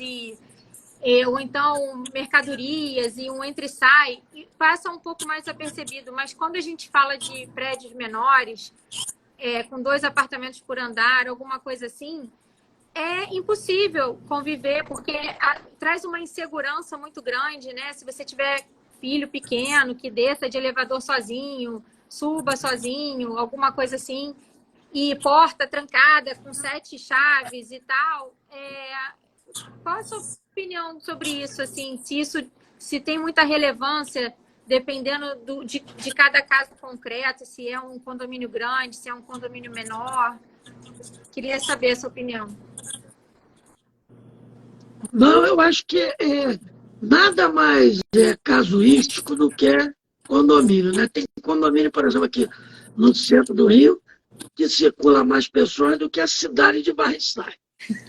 ou então mercadorias e um entra e sai, passa um pouco mais desapercebido. Mas quando a gente fala de prédios menores, com 2 apartamentos por andar, alguma coisa assim, é impossível conviver, porque traz uma insegurança muito grande, né? Se você tiver filho pequeno, que desça de elevador sozinho, suba sozinho, alguma coisa assim, e porta trancada com 7 chaves e tal. Qual a sua opinião sobre isso? Assim, se tem muita relevância, dependendo de cada caso concreto, se é um condomínio grande, se é um condomínio menor? Queria saber a sua opinião. Não, eu acho que nada mais casuístico do que condomínio, né? Tem condomínio, por exemplo, aqui no centro do Rio, que circula mais pessoas do que a cidade de Barriçai.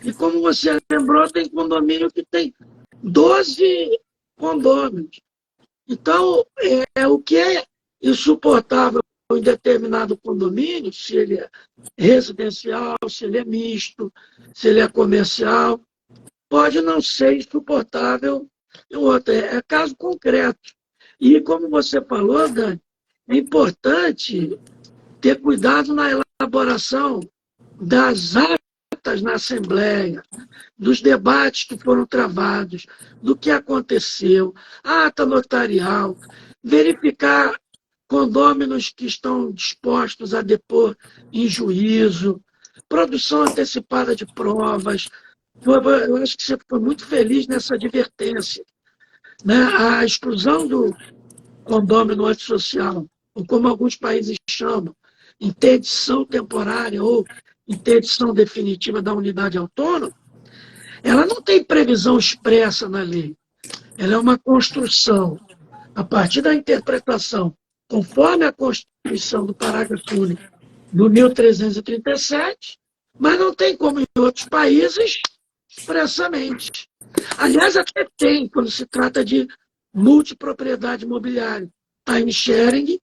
E como você lembrou, tem condomínio que tem 12 condôminos. Então, o que é insuportável em determinado condomínio, se ele é residencial, se ele é misto, se ele é comercial, pode não ser insuportável em outro. É caso concreto. E como você falou, Dani, é importante ter cuidado na elaboração das atas na Assembleia, dos debates que foram travados, do que aconteceu, a ata notarial, verificar condôminos que estão dispostos a depor em juízo, produção antecipada de provas. Eu acho que você foi muito feliz nessa advertência, né? A exclusão do condômino antissocial, ou como alguns países chamam, interdição temporária ou interdição definitiva da unidade autônoma, ela não tem previsão expressa na lei. Ela é uma construção a partir da interpretação, conforme a Constituição do parágrafo único do 1337, mas não tem como em outros países expressamente. Aliás, até tem, quando se trata de multipropriedade imobiliária. Time sharing,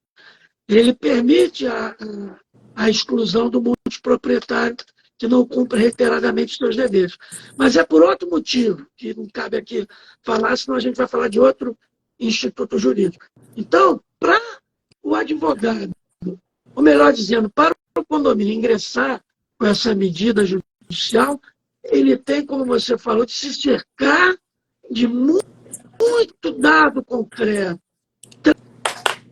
ele permite a exclusão do multiproprietário que não cumpre reiteradamente seus deveres. Mas é por outro motivo, que não cabe aqui falar, senão a gente vai falar de outro instituto jurídico. Então, para o advogado, ou melhor dizendo, para o condomínio ingressar com essa medida judicial, ele tem, como você falou, de se cercar de muito dado concreto.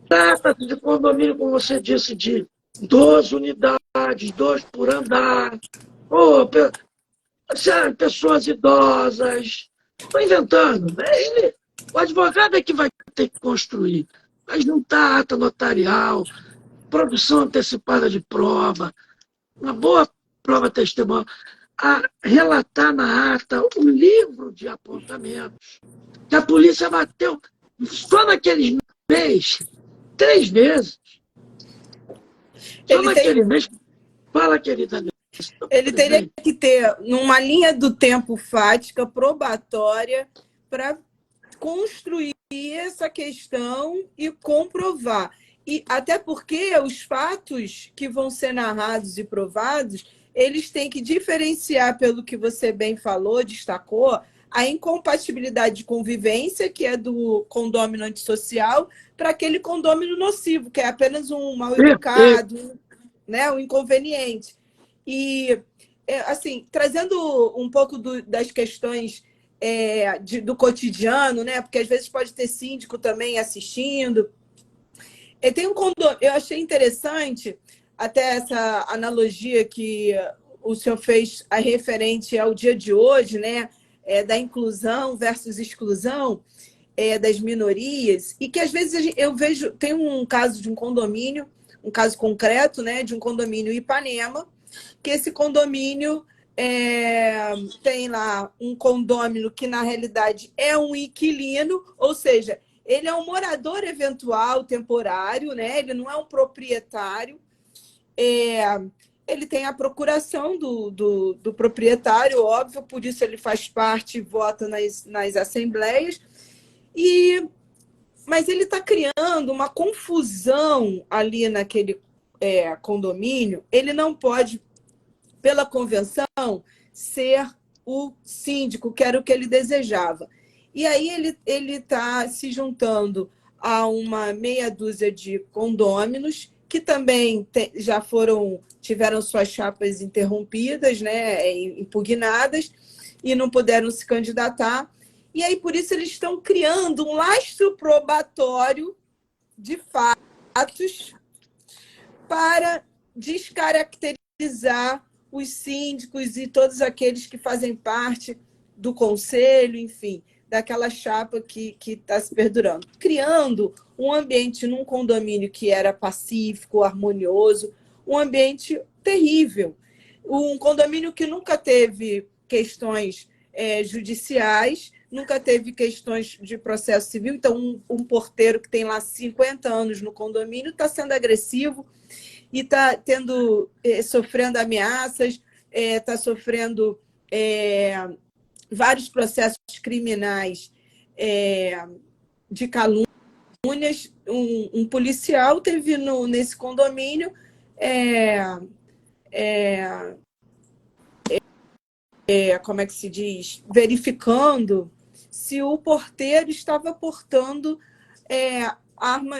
Trata-se de condomínio, como você disse, de 12 unidades, 2 por andar, ou pessoas idosas. Estou inventando. Né? O advogado é que vai ter que construir. Vai juntar ata notarial, produção antecipada de prova, uma boa prova testemunhal, a relatar na ata o livro de apontamentos que a polícia bateu só naqueles meses, 3 vezes. Só naquele mês. Fala, querida. Ele teria que ter uma linha do tempo fática, probatória, para construir essa questão e comprovar. E até porque os fatos que vão ser narrados e provados, eles têm que diferenciar, pelo que você bem falou, destacou, a incompatibilidade de convivência, que é do condômino antissocial, para aquele condômino nocivo, que é apenas um mal-educado, né, um inconveniente. E, assim, trazendo um pouco das questões do cotidiano, né, porque às vezes pode ter síndico também assistindo. Tem um condômino, eu achei interessante até essa analogia que o senhor fez referente ao dia de hoje, né, da inclusão versus exclusão das minorias, e que às vezes eu vejo, tem um caso de um condomínio, um caso concreto, né, de um condomínio Ipanema, que esse condomínio tem lá um condômino que na realidade é um inquilino, ou seja, ele é um morador eventual, temporário, né? Ele não é um proprietário. Ele tem a procuração do proprietário, óbvio, por isso ele faz parte e vota nas assembleias. Mas ele está criando uma confusão ali naquele condomínio. Ele não pode, pela convenção, ser o síndico, que era o que ele desejava. E aí ele está se juntando a uma meia dúzia de condôminos que também tiveram suas chapas interrompidas, né, impugnadas, e não puderam se candidatar. E aí, por isso, eles estão criando um lastro probatório de fatos para descaracterizar os síndicos e todos aqueles que fazem parte do conselho, enfim, daquela chapa que está se perdurando, criando um ambiente num condomínio que era pacífico, harmonioso, um ambiente terrível. Um condomínio que nunca teve questões judiciais, nunca teve questões de processo civil. Então, um porteiro que tem lá 50 anos no condomínio está sendo agressivo e está sofrendo ameaças, está sofrendo vários processos criminais de calúnias. Um policial teve nesse condomínio como é que se diz? Verificando se o porteiro estava portando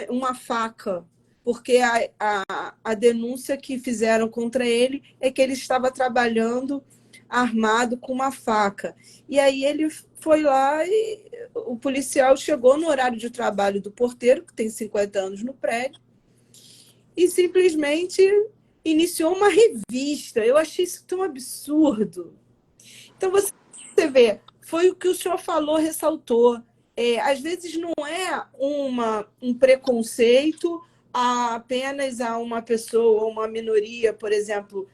uma faca, porque a denúncia que fizeram contra ele é que ele estava trabalhando armado com uma faca. E aí ele foi lá e o policial chegou no horário de trabalho do porteiro, que tem 50 anos no prédio, e simplesmente iniciou uma revista. Eu achei isso tão absurdo. Então, você vê, foi o que o senhor falou, ressaltou. Às vezes não é um preconceito apenas a uma pessoa, uma minoria, por exemplo,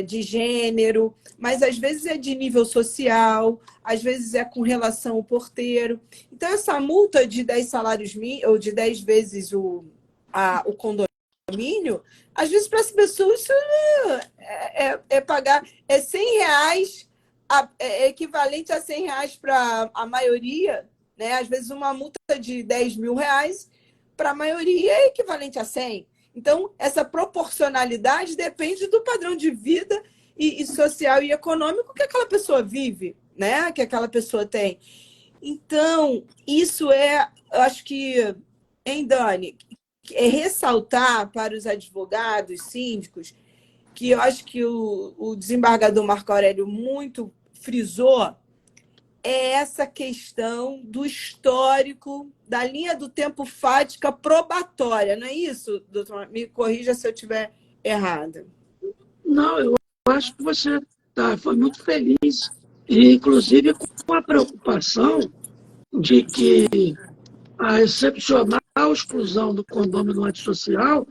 de gênero, mas às vezes é de nível social, às vezes é com relação ao porteiro. Então, essa multa de 10 salários mínimos, ou de 10 vezes o condomínio, às vezes para as pessoas isso é pagar R$100, é equivalente a R$100 para a maioria, né? Às vezes uma multa de R$10.000 para a maioria é equivalente a 100. Então, essa proporcionalidade depende do padrão de vida e social e econômico que aquela pessoa vive, né? Que aquela pessoa tem. Então, isso eu acho que, Dani, ressaltar para os advogados, síndicos, que eu acho que o desembargador Marco Aurélio muito frisou, é essa questão do histórico, da linha do tempo fática probatória, não é isso, doutor? Me corrija se eu estiver errada. Não, eu acho que você foi muito feliz, e inclusive com a preocupação de que a excepcional exclusão do condômino antissocial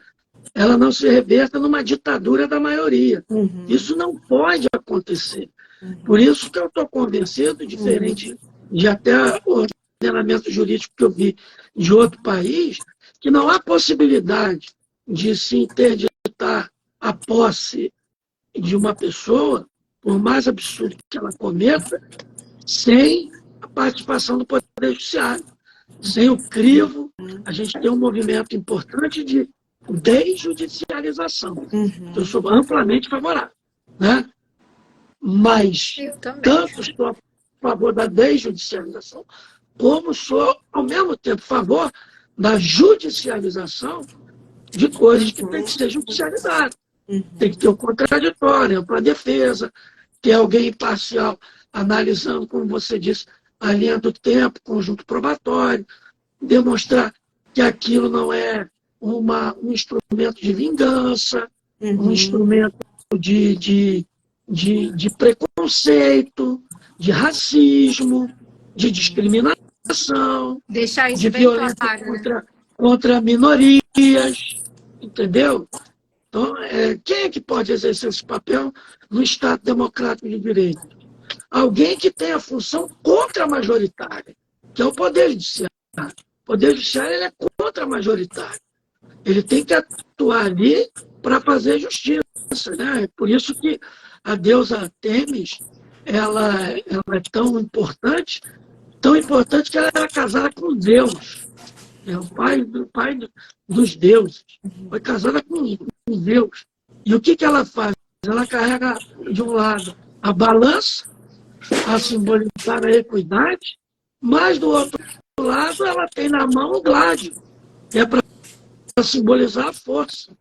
ela não se reverta numa ditadura da maioria. Uhum. Isso não pode acontecer. Por isso que eu estou convencido, diferente de até o ordenamento jurídico que eu vi de outro país, que não há possibilidade de se interditar a posse de uma pessoa, por mais absurdo que ela cometa, sem a participação do Poder Judiciário. Sem o crivo, a gente tem um movimento importante de desjudicialização. Eu sou amplamente favorável, né? Mas Eu também. tanto sou a favor da desjudicialização, como sou, ao mesmo tempo, a favor da judicialização de coisas que têm que ser judicializadas. Tem que ter um contraditório para a defesa, ter alguém imparcial analisando, como você disse, a linha do tempo, conjunto probatório, demonstrar que aquilo não é um instrumento de vingança, um instrumento de preconceito, de racismo, de discriminação, Deixar isso de bem violência claro, né? contra minorias, entendeu? Então, quem é que pode exercer esse papel no Estado democrático de direito? Alguém que tem a função contra-majoritária, que é o Poder Judiciário. O Poder Judiciário ele é contra-majoritário. Ele tem que atuar ali para fazer justiça, né? É por isso que a deusa Artemis ela é tão importante que ela era casada com Deus, o pai dos deuses. Foi casada com Deus. E o que ela faz? Ela carrega, de um lado, a balança, a simbolizar a equidade, mas, do outro lado, ela tem na mão o gládio, que é para simbolizar a força.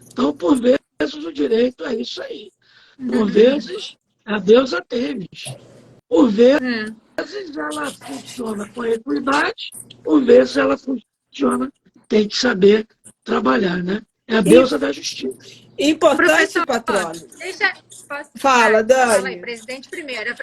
Então, por vezes, o direito é isso aí. Por vezes, a deusa Artemis. Por vezes, ela funciona com equidade, por vezes, ela funciona, tem que saber trabalhar, né? É a deusa da justiça. Importante, Professor, patrona. Posso... Fala, Dani. Fala aí, presidente primeiro.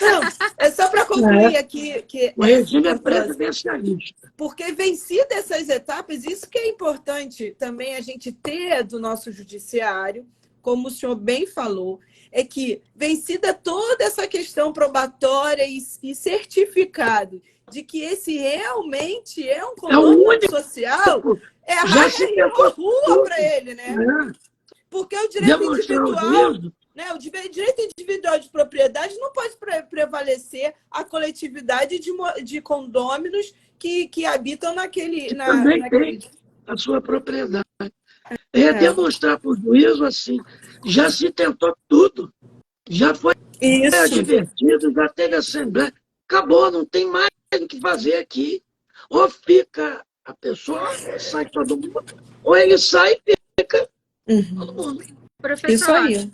Não, é só para concluir aqui que o regime é presidencialista. Porque vencidas essas etapas, isso que é importante também a gente ter do nosso judiciário, como o senhor bem falou, é que vencida toda essa questão probatória e certificado de que esse realmente é um comando social, é a rua para ele, né? Porque o direito individual, né, o direito individual de propriedade não pode prevalecer a coletividade de condôminos que habitam naquele... Também tem a sua propriedade. Demonstrar para o juízo assim, já se tentou tudo, já foi advertido, já teve assembleia, acabou, não tem mais o que fazer aqui. Ou fica a pessoa, sai todo mundo, ou ele sai e fica todo mundo. Professor, isso aí.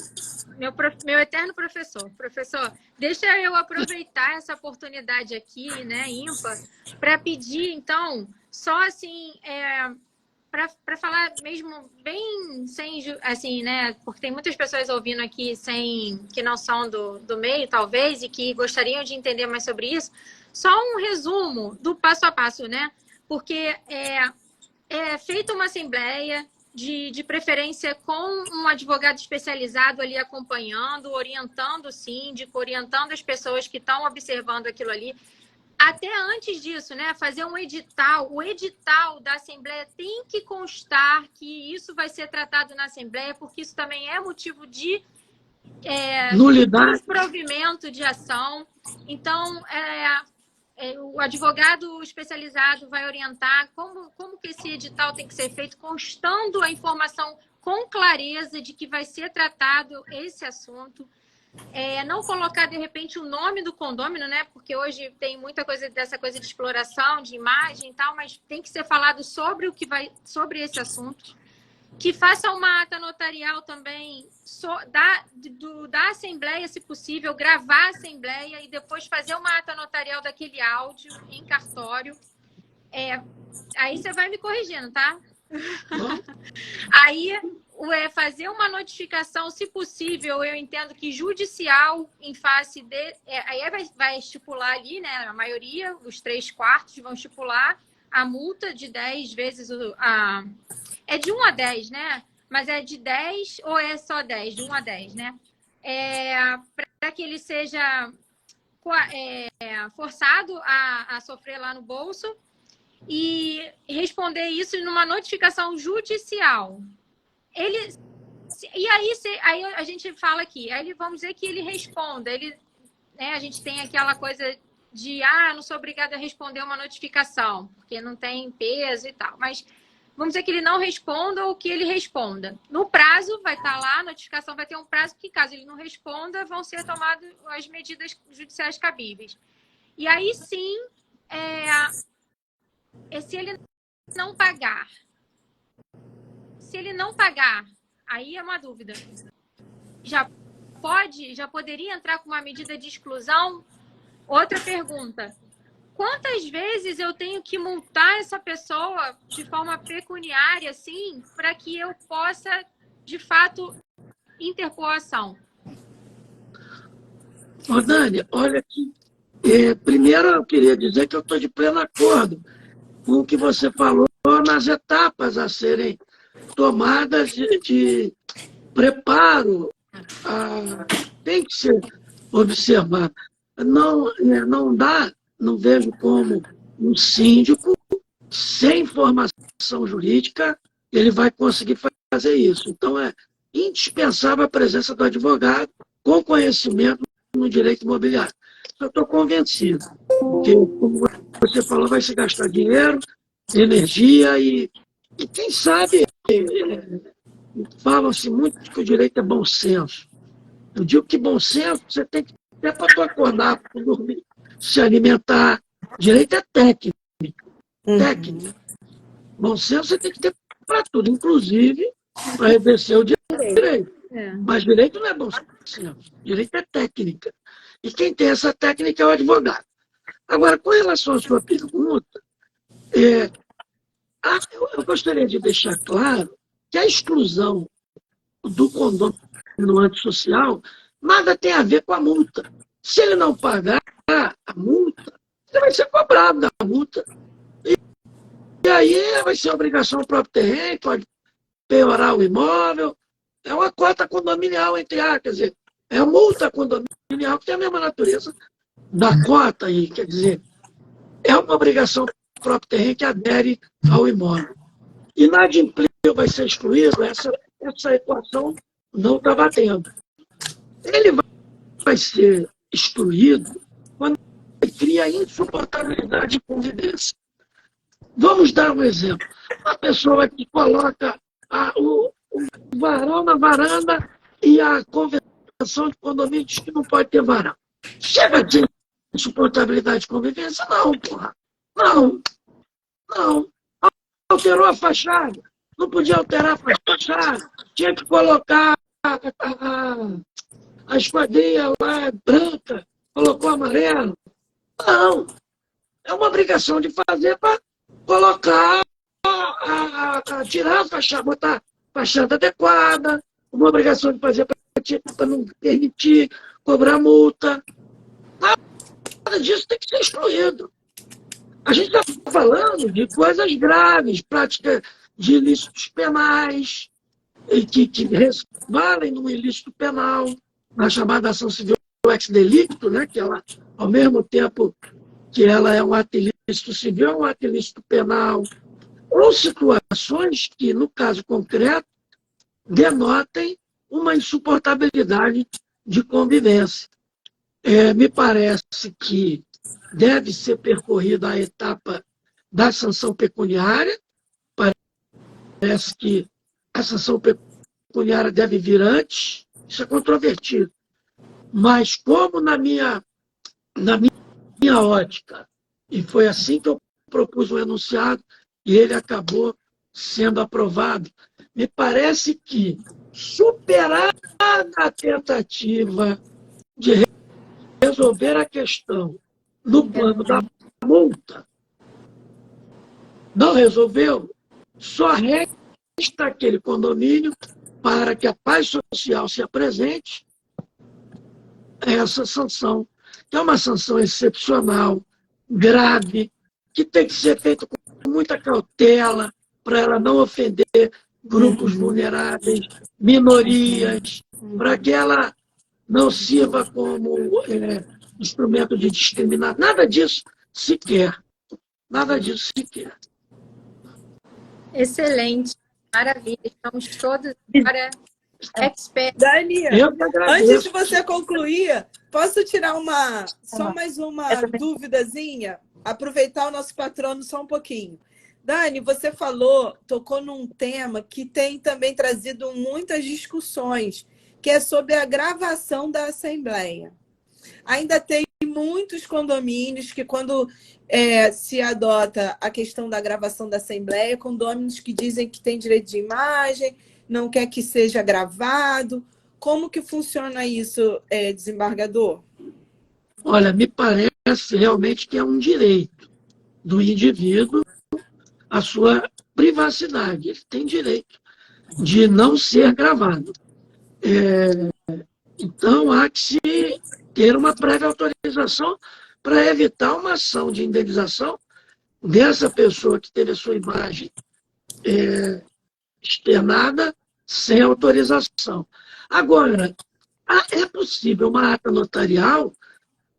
Meu eterno professor. Professor, deixa eu aproveitar essa oportunidade aqui, né, ímpar, para pedir, então, só assim, para falar mesmo bem sem, assim, né, porque tem muitas pessoas ouvindo aqui que não são do meio, talvez, e que gostariam de entender mais sobre isso, só um resumo do passo a passo, né, porque é feita uma assembleia, de preferência com um advogado especializado ali acompanhando, orientando o síndico, orientando as pessoas que estão observando aquilo ali. Até antes disso, né, fazer um edital. O edital da Assembleia tem que constar que isso vai ser tratado na Assembleia, porque isso também é motivo de desprovimento de ação. Então, o advogado especializado vai orientar como que esse edital tem que ser feito, constando a informação com clareza de que vai ser tratado esse assunto. Não colocar, de repente, o nome do condômino, né? Porque hoje tem muita coisa dessa coisa de exploração, de imagem e tal, mas tem que ser falado sobre esse assunto. Que faça uma ata notarial também da Assembleia, se possível, gravar a Assembleia e depois fazer uma ata notarial daquele áudio em cartório. Aí você vai me corrigindo, tá? Aí fazer uma notificação, se possível, eu entendo que judicial em face de... aí vai estipular ali, né? A maioria, os 3/4 vão estipular a multa de 10 vezes é de 1 a 10, né? Mas é de 10 ou é só 10? De 1 a 10, né? Para que ele seja forçado a sofrer lá no bolso e responder isso numa notificação judicial. E aí a gente fala aqui, aí vamos dizer que ele responda, né, a gente tem aquela coisa não sou obrigada a responder uma notificação, porque não tem peso e tal. Mas vamos dizer que ele não responda ou que ele responda. No prazo, vai estar lá, a notificação vai ter um prazo, que caso ele não responda, vão ser tomadas as medidas judiciais cabíveis. E aí sim, se ele não pagar, aí é uma dúvida. Já poderia entrar com uma medida de exclusão? Outra pergunta. Quantas vezes eu tenho que multar essa pessoa de forma pecuniária, assim, para que eu possa, de fato, interpor a ação? Ô, Dani, olha aqui. Primeiro, eu queria dizer que eu estou de pleno acordo com o que você falou nas etapas a serem tomadas de preparo. Tem que ser observado. Não vejo como um síndico, sem formação jurídica, ele vai conseguir fazer isso. Então, é indispensável a presença do advogado com conhecimento no direito imobiliário. Eu estou convencido que, como você falou, vai se gastar dinheiro, energia e quem sabe, falam-se muito que o direito é bom senso. Eu digo que bom senso você tem que ter para tu acordar, para dormir, se alimentar. Direito é técnico. Técnica. Bom senso você tem que ter para tudo, inclusive para exercer o direito. Mas direito não é bom senso. Direito é técnica. E quem tem essa técnica é o advogado. Agora, com relação à sua pergunta, eu gostaria de deixar claro que a exclusão do condomínio no antissocial nada tem a ver com a multa. Se ele não pagar a multa, ele vai ser cobrado da multa. E aí vai ser obrigação do próprio terreno, pode piorar o imóvel. É uma cota condominial, entre aspas, quer dizer, é a multa condominial que tem a mesma natureza da cota aí, quer dizer, é uma obrigação do próprio terreno que adere ao imóvel. Inadimplência vai ser excluído, essa equação não está batendo. Ele vai ser excluído quando ele cria insuportabilidade de convivência. Vamos dar um exemplo. Uma pessoa que coloca o varão na varanda e a convenção de condomínio diz que não pode ter varão. Chega de insuportabilidade de convivência? Não, porra. Não. Alterou a fachada. Não podia alterar a fachada. Tinha que colocar a esquadria lá branca, colocou amarelo. Não. É uma obrigação de fazer para colocar, tirar a fachada, botar a fachada adequada. Uma obrigação de fazer para não permitir cobrar multa. Nada disso tem que ser excluído. A gente está falando de coisas graves, práticas de ilícitos penais, que valem no ilícito penal, na chamada ação civil ex-delicto, né, que ela, ao mesmo tempo que ela é um ato ilícito civil, é um ato ilícito penal, ou situações que, no caso concreto, denotem uma insuportabilidade de convivência. Me parece que deve ser percorrida a etapa da sanção pecuniária. Parece que a sanção pecuniária deve vir antes. Isso é controvertido. Mas como na minha ótica, e foi assim que eu propus o enunciado, e ele acabou sendo aprovado, me parece que, superada a tentativa de resolver a questão no plano da multa, não resolveu, só resta aquele condomínio para que a paz social se apresente essa sanção, que é uma sanção excepcional, grave, que tem que ser feita com muita cautela para ela não ofender grupos vulneráveis, minorias, para que ela não sirva como instrumento de discriminação. Nada disso sequer. Nada disso sequer. Excelente. Maravilha. Estamos todos agora Expert. Dani, Eu que agradeço. antes de você concluir, posso tirar só mais uma duvidazinha? Aproveitar o nosso patrono só um pouquinho. Dani, você tocou num tema que tem também trazido muitas discussões, que é sobre a gravação da Assembleia. Ainda tem muitos condomínios que, quando se adota a questão da gravação da Assembleia, condomínios que dizem que tem direito de imagem, não quer que seja gravado. Como que funciona isso, desembargador? Olha, me parece realmente que é um direito do indivíduo a sua privacidade. Ele tem direito de não ser gravado. Então, há que se ter uma prévia autorização para evitar uma ação de indenização dessa pessoa que teve a sua imagem externada sem autorização. Agora, é possível uma ata notarial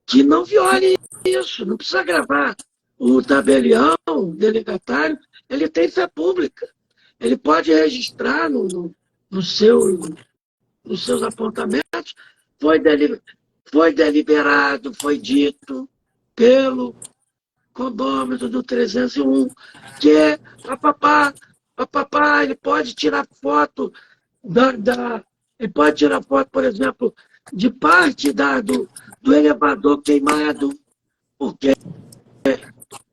que não viole isso, não precisa gravar. O tabelião, o delegatário, ele tem fé pública. Ele pode registrar nos seus apontamentos, foi deliberado, foi dito pelo condômino do 301, que papapá, ele pode tirar foto ele pode tirar foto, por exemplo, de parte do elevador queimado, porque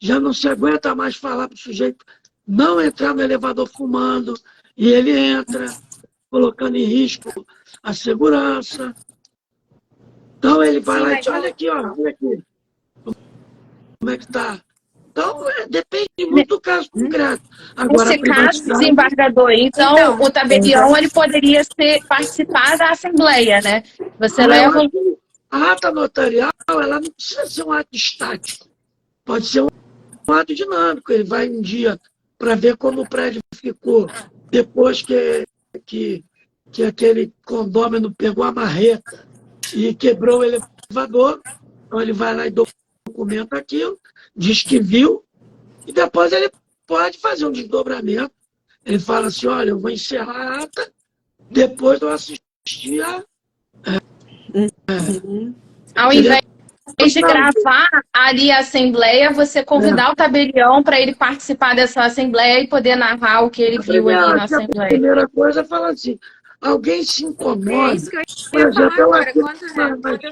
já não se aguenta mais falar para o sujeito não entrar no elevador fumando, e ele entra, colocando em risco a segurança. Então ele vai lá e diz, olha aqui, olha aqui, como é que está. Então, depende muito do caso concreto. Agora, Nesse caso, desembargador, então o tabelião ele poderia participar da Assembleia, né? Você leva... A ata notarial, ela não precisa ser um ato estático. Pode ser um ato dinâmico. Ele vai um dia para ver como o prédio ficou depois que aquele condômino pegou a marreta e quebrou o elevador. Então ele vai lá e documenta aquilo, diz que viu, e depois ele pode fazer um desdobramento. Ele fala assim, olha, eu vou encerrar a ata, depois eu assistir a... Ao invés de gravar ali a Assembleia, você convidar o tabelião para ele participar dessa Assembleia e poder narrar o que ele viu ali na Assembleia. A primeira coisa é falar assim, alguém se incomoda, Isso que eu por ia exemplo, falar eu agora. aqui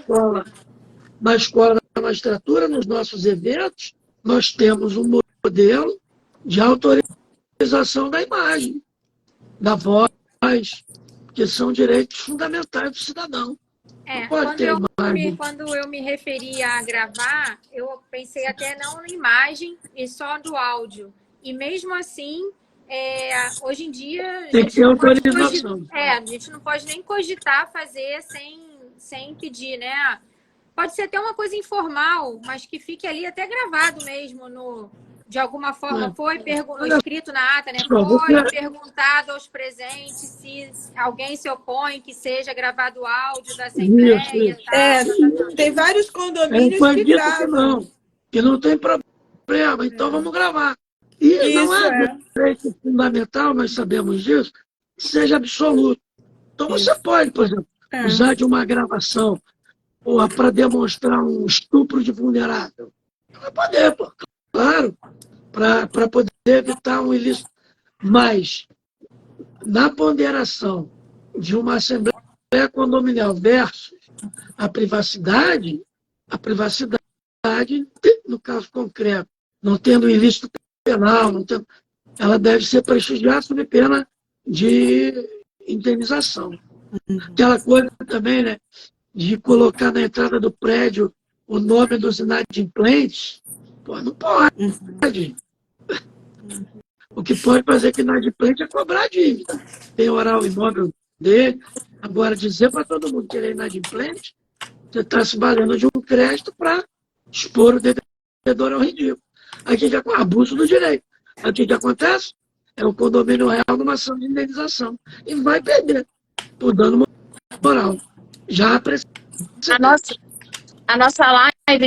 na escola da magistratura, nos nossos eventos, nós temos um modelo de autorização da imagem, da voz, que são direitos fundamentais do cidadão. Quando eu me referi a gravar, eu pensei até não na imagem e só do áudio. E mesmo assim, hoje em dia... Tem que ter autorização. A gente não pode nem cogitar fazer sem pedir, né? Pode ser até uma coisa informal, mas que fique ali até gravado mesmo, de alguma forma. Foi escrito na ata, né? Foi perguntado aos presentes se alguém se opõe que seja gravado o áudio da Assembleia. Tem vários condomínios que gravam. Que não tem problema, então vamos gravar. E não é direito fundamental, nós sabemos disso, que seja absoluto. Então você pode, por exemplo, usar de uma gravação para demonstrar um estupro de vulnerável. Vai poder, claro, para poder evitar um ilícito. Mas, na ponderação de uma Assembleia condominial versus a privacidade, no caso concreto, não tendo ilícito penal, ela deve ser prestigiada sob pena de indenização. Aquela coisa também, né, de colocar na entrada do prédio o nome dos inadimplentes, não pode. O que pode fazer que inadimplente é cobrar a dívida. Penhorar o imóvel dele. Agora, dizer para todo mundo que ele é inadimplente, você está se valendo de um crédito para expor o devedor ao ridículo. Aqui já é abuso do direito. Aqui o que acontece é o condomínio real numa ação de indenização. E vai perder por dano moral. Já a nossa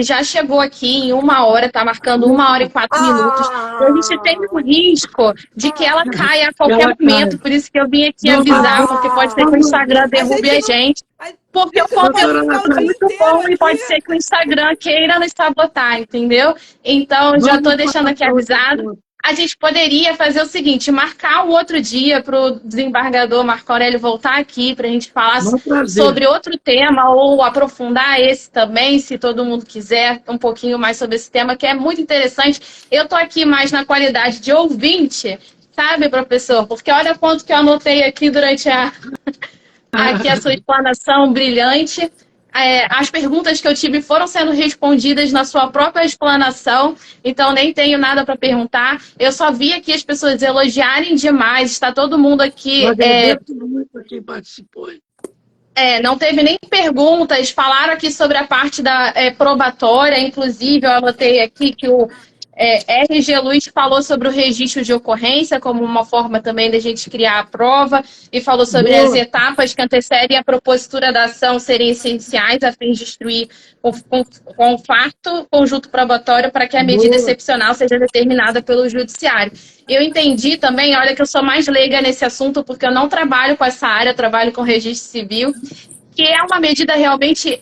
já chegou aqui em 1 hora, tá marcando 1 hora e 4 minutos. E a gente tem um risco de que ela caia a qualquer Ela cai. momento. Por isso que eu vim aqui Não, avisar, porque pode ser que o Instagram A derrube gente a não. gente. A Porque o gente não pode conteúdo Doutora ficar o é dia Natália, muito inteiro bom e pode aqui. ser que o Instagram queira nos sabotar, entendeu? Então, já vamos estou deixando passar aqui para outro avisado. ponto. A gente poderia fazer o seguinte, marcar um outro dia para o desembargador Marco Aurélio voltar aqui para a gente falar É um prazer. sobre outro tema ou aprofundar esse também, se todo mundo quiser, um pouquinho mais sobre esse tema, que é muito interessante. Eu estou aqui mais na qualidade de ouvinte, sabe, professor? Porque olha quanto que eu anotei aqui durante aqui a sua explanação brilhante. As perguntas que eu tive foram sendo respondidas na sua própria explanação, então nem tenho nada para perguntar. Eu só vi aqui as pessoas elogiarem demais, está todo mundo Eu aqui. agradeço muito a quem participou. Não teve nem perguntas, falaram aqui sobre a parte da probatória, inclusive eu anotei aqui que o RG Luiz falou sobre o registro de ocorrência como uma forma também da gente criar a prova e falou sobre as Boa. etapas que antecedem a propositura da ação serem essenciais a fim de instruir com farto conjunto probatório para que a medida Boa. excepcional seja determinada pelo judiciário. Eu entendi também, olha que eu sou mais leiga nesse assunto porque eu não trabalho com essa área, eu trabalho com registro civil, que é uma medida realmente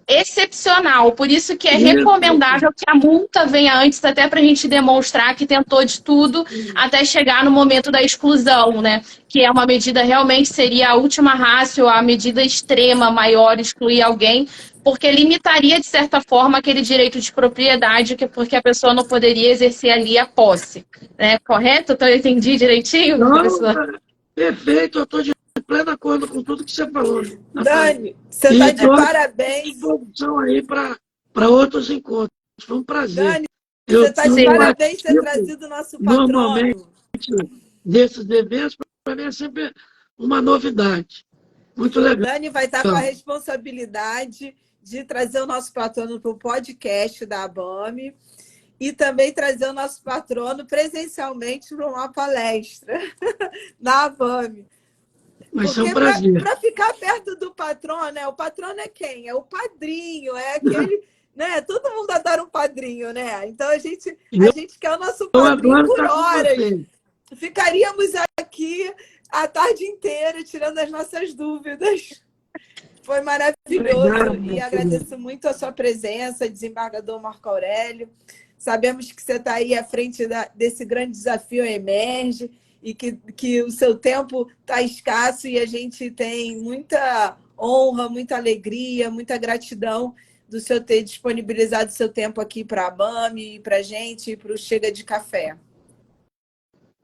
excepcional, por isso que é Isso. recomendável que a multa venha antes, até para a gente demonstrar que tentou de tudo até chegar no momento da exclusão, né? Que é uma medida realmente seria a última ratio, a medida extrema, maior, excluir alguém, porque limitaria, de certa forma, aquele direito de propriedade, porque a pessoa não poderia exercer ali a posse. Né? Correto? Então, eu entendi direitinho, Não, professor? perfeito, eu estou de pleno acordo com tudo que você falou, Natália. Dani, você está de parabéns. Disposição aí para outros encontros. Foi um prazer. Dani, você está de parabéns ter trazido o nosso patrono. Normalmente, desses eventos, para mim é sempre uma novidade. Muito legal. Dani vai estar com a responsabilidade de trazer o nosso patrono para o podcast da ABAME e também trazer o nosso patrono presencialmente para uma palestra na ABAME. Vai ser um prazer. Para ficar perto do patrono, né? O patrono é quem? É o padrinho, é aquele... Né? Todo mundo adora um padrinho, né? Então a gente quer o nosso padrinho por horas. Ficaríamos aqui a tarde inteira tirando as nossas dúvidas. Foi maravilhoso e agradeço muito a sua presença, desembargador Marco Aurélio. Sabemos que você está aí à frente desse grande desafio Emerge e que o seu tempo está escasso e a gente tem muita honra, muita alegria, muita gratidão do senhor ter disponibilizado seu tempo aqui para a ABAME, para a gente e para o Chega de Café.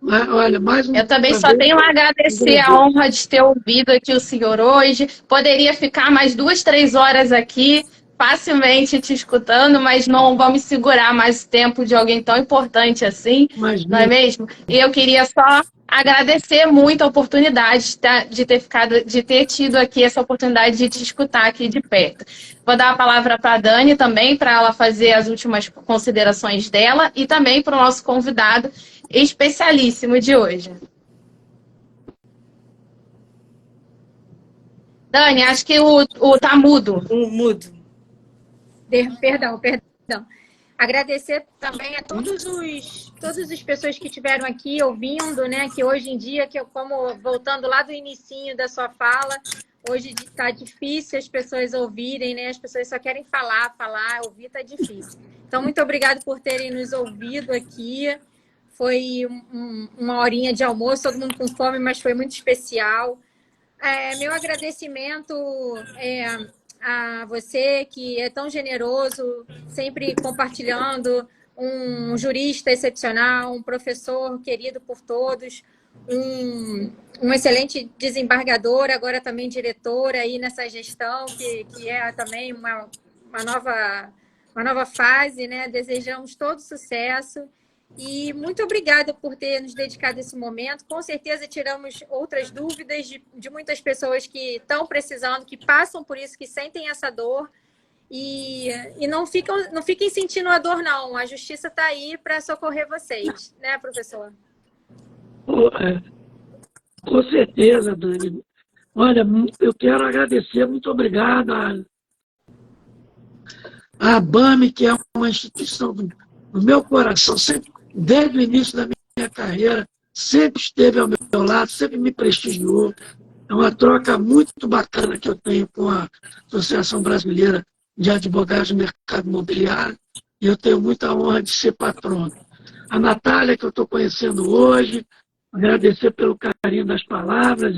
Olha, eu também só tenho a agradecer a honra de ter ouvido aqui o senhor hoje. Poderia ficar mais 2, 3 horas aqui, facilmente te escutando, mas não vamos segurar mais o tempo de alguém tão importante assim, não é mesmo? E eu queria só agradecer muito a oportunidade de ter tido aqui essa oportunidade de te escutar aqui de perto. Vou dar a palavra para a Dani também, para ela fazer as últimas considerações dela e também para o nosso convidado especialíssimo de hoje. Dani, acho que tá mudo. Mudo. Perdão. Agradecer também a todas as pessoas que estiveram aqui ouvindo, né? Que hoje em dia, como voltando lá do inicinho da sua fala, hoje está difícil as pessoas ouvirem, né? As pessoas só querem falar, ouvir está difícil. Então, muito obrigada por terem nos ouvido aqui. Foi uma horinha de almoço, todo mundo com fome, mas foi muito especial. Meu agradecimento a você que é tão generoso, sempre compartilhando, um jurista excepcional, um professor querido por todos, um excelente desembargador, agora também diretor aí nessa gestão, que é também uma nova fase, né? Desejamos todo sucesso. E muito obrigada por ter nos dedicado esse momento. Com certeza tiramos outras dúvidas de muitas pessoas que estão precisando, que passam por isso, que sentem essa dor. E não fiquem sentindo a dor, não. A justiça está aí para socorrer vocês, né, professor? Com certeza, Dani. Olha, eu quero agradecer, muito obrigado A ABAME, que é uma instituição do meu coração, sempre, desde o início da minha carreira, sempre esteve ao meu lado, sempre me prestigiou. É uma troca muito bacana que eu tenho com a Associação Brasileira de Advogados do Mercado Imobiliário, e eu tenho muita honra de ser patrono. A Natália, que eu estou conhecendo hoje, agradecer pelo carinho das palavras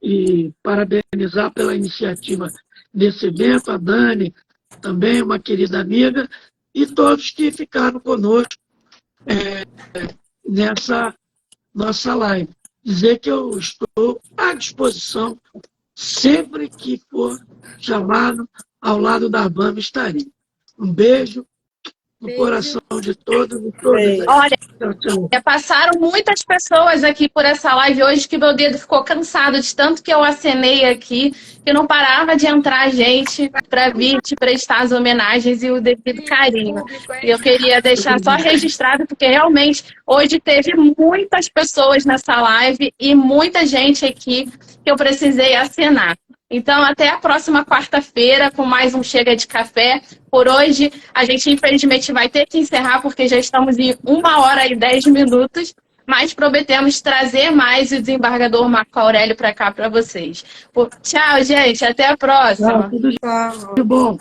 e parabenizar pela iniciativa desse evento, a Dani, também uma querida amiga, e todos que ficaram conosco nessa nossa live. Dizer que eu estou à disposição, sempre que for chamado, ao lado da ABAME estarei. Um beijo no coração de todos e todas. Olha, Tchau, tchau. passaram muitas pessoas aqui por essa live hoje que meu dedo ficou cansado de tanto que eu acenei aqui, que não parava de entrar gente para vir te prestar as homenagens e o devido carinho. E eu queria deixar só registrado, porque realmente hoje teve muitas pessoas nessa live e muita gente aqui que eu precisei acenar. Então, até a próxima quarta-feira com mais um Chega de Café. Por hoje, a gente infelizmente vai ter que encerrar porque já estamos em 1h10, mas prometemos trazer mais o desembargador Marco Aurélio para cá para vocês. Tchau, gente. Até a próxima. Tchau, tudo de bom.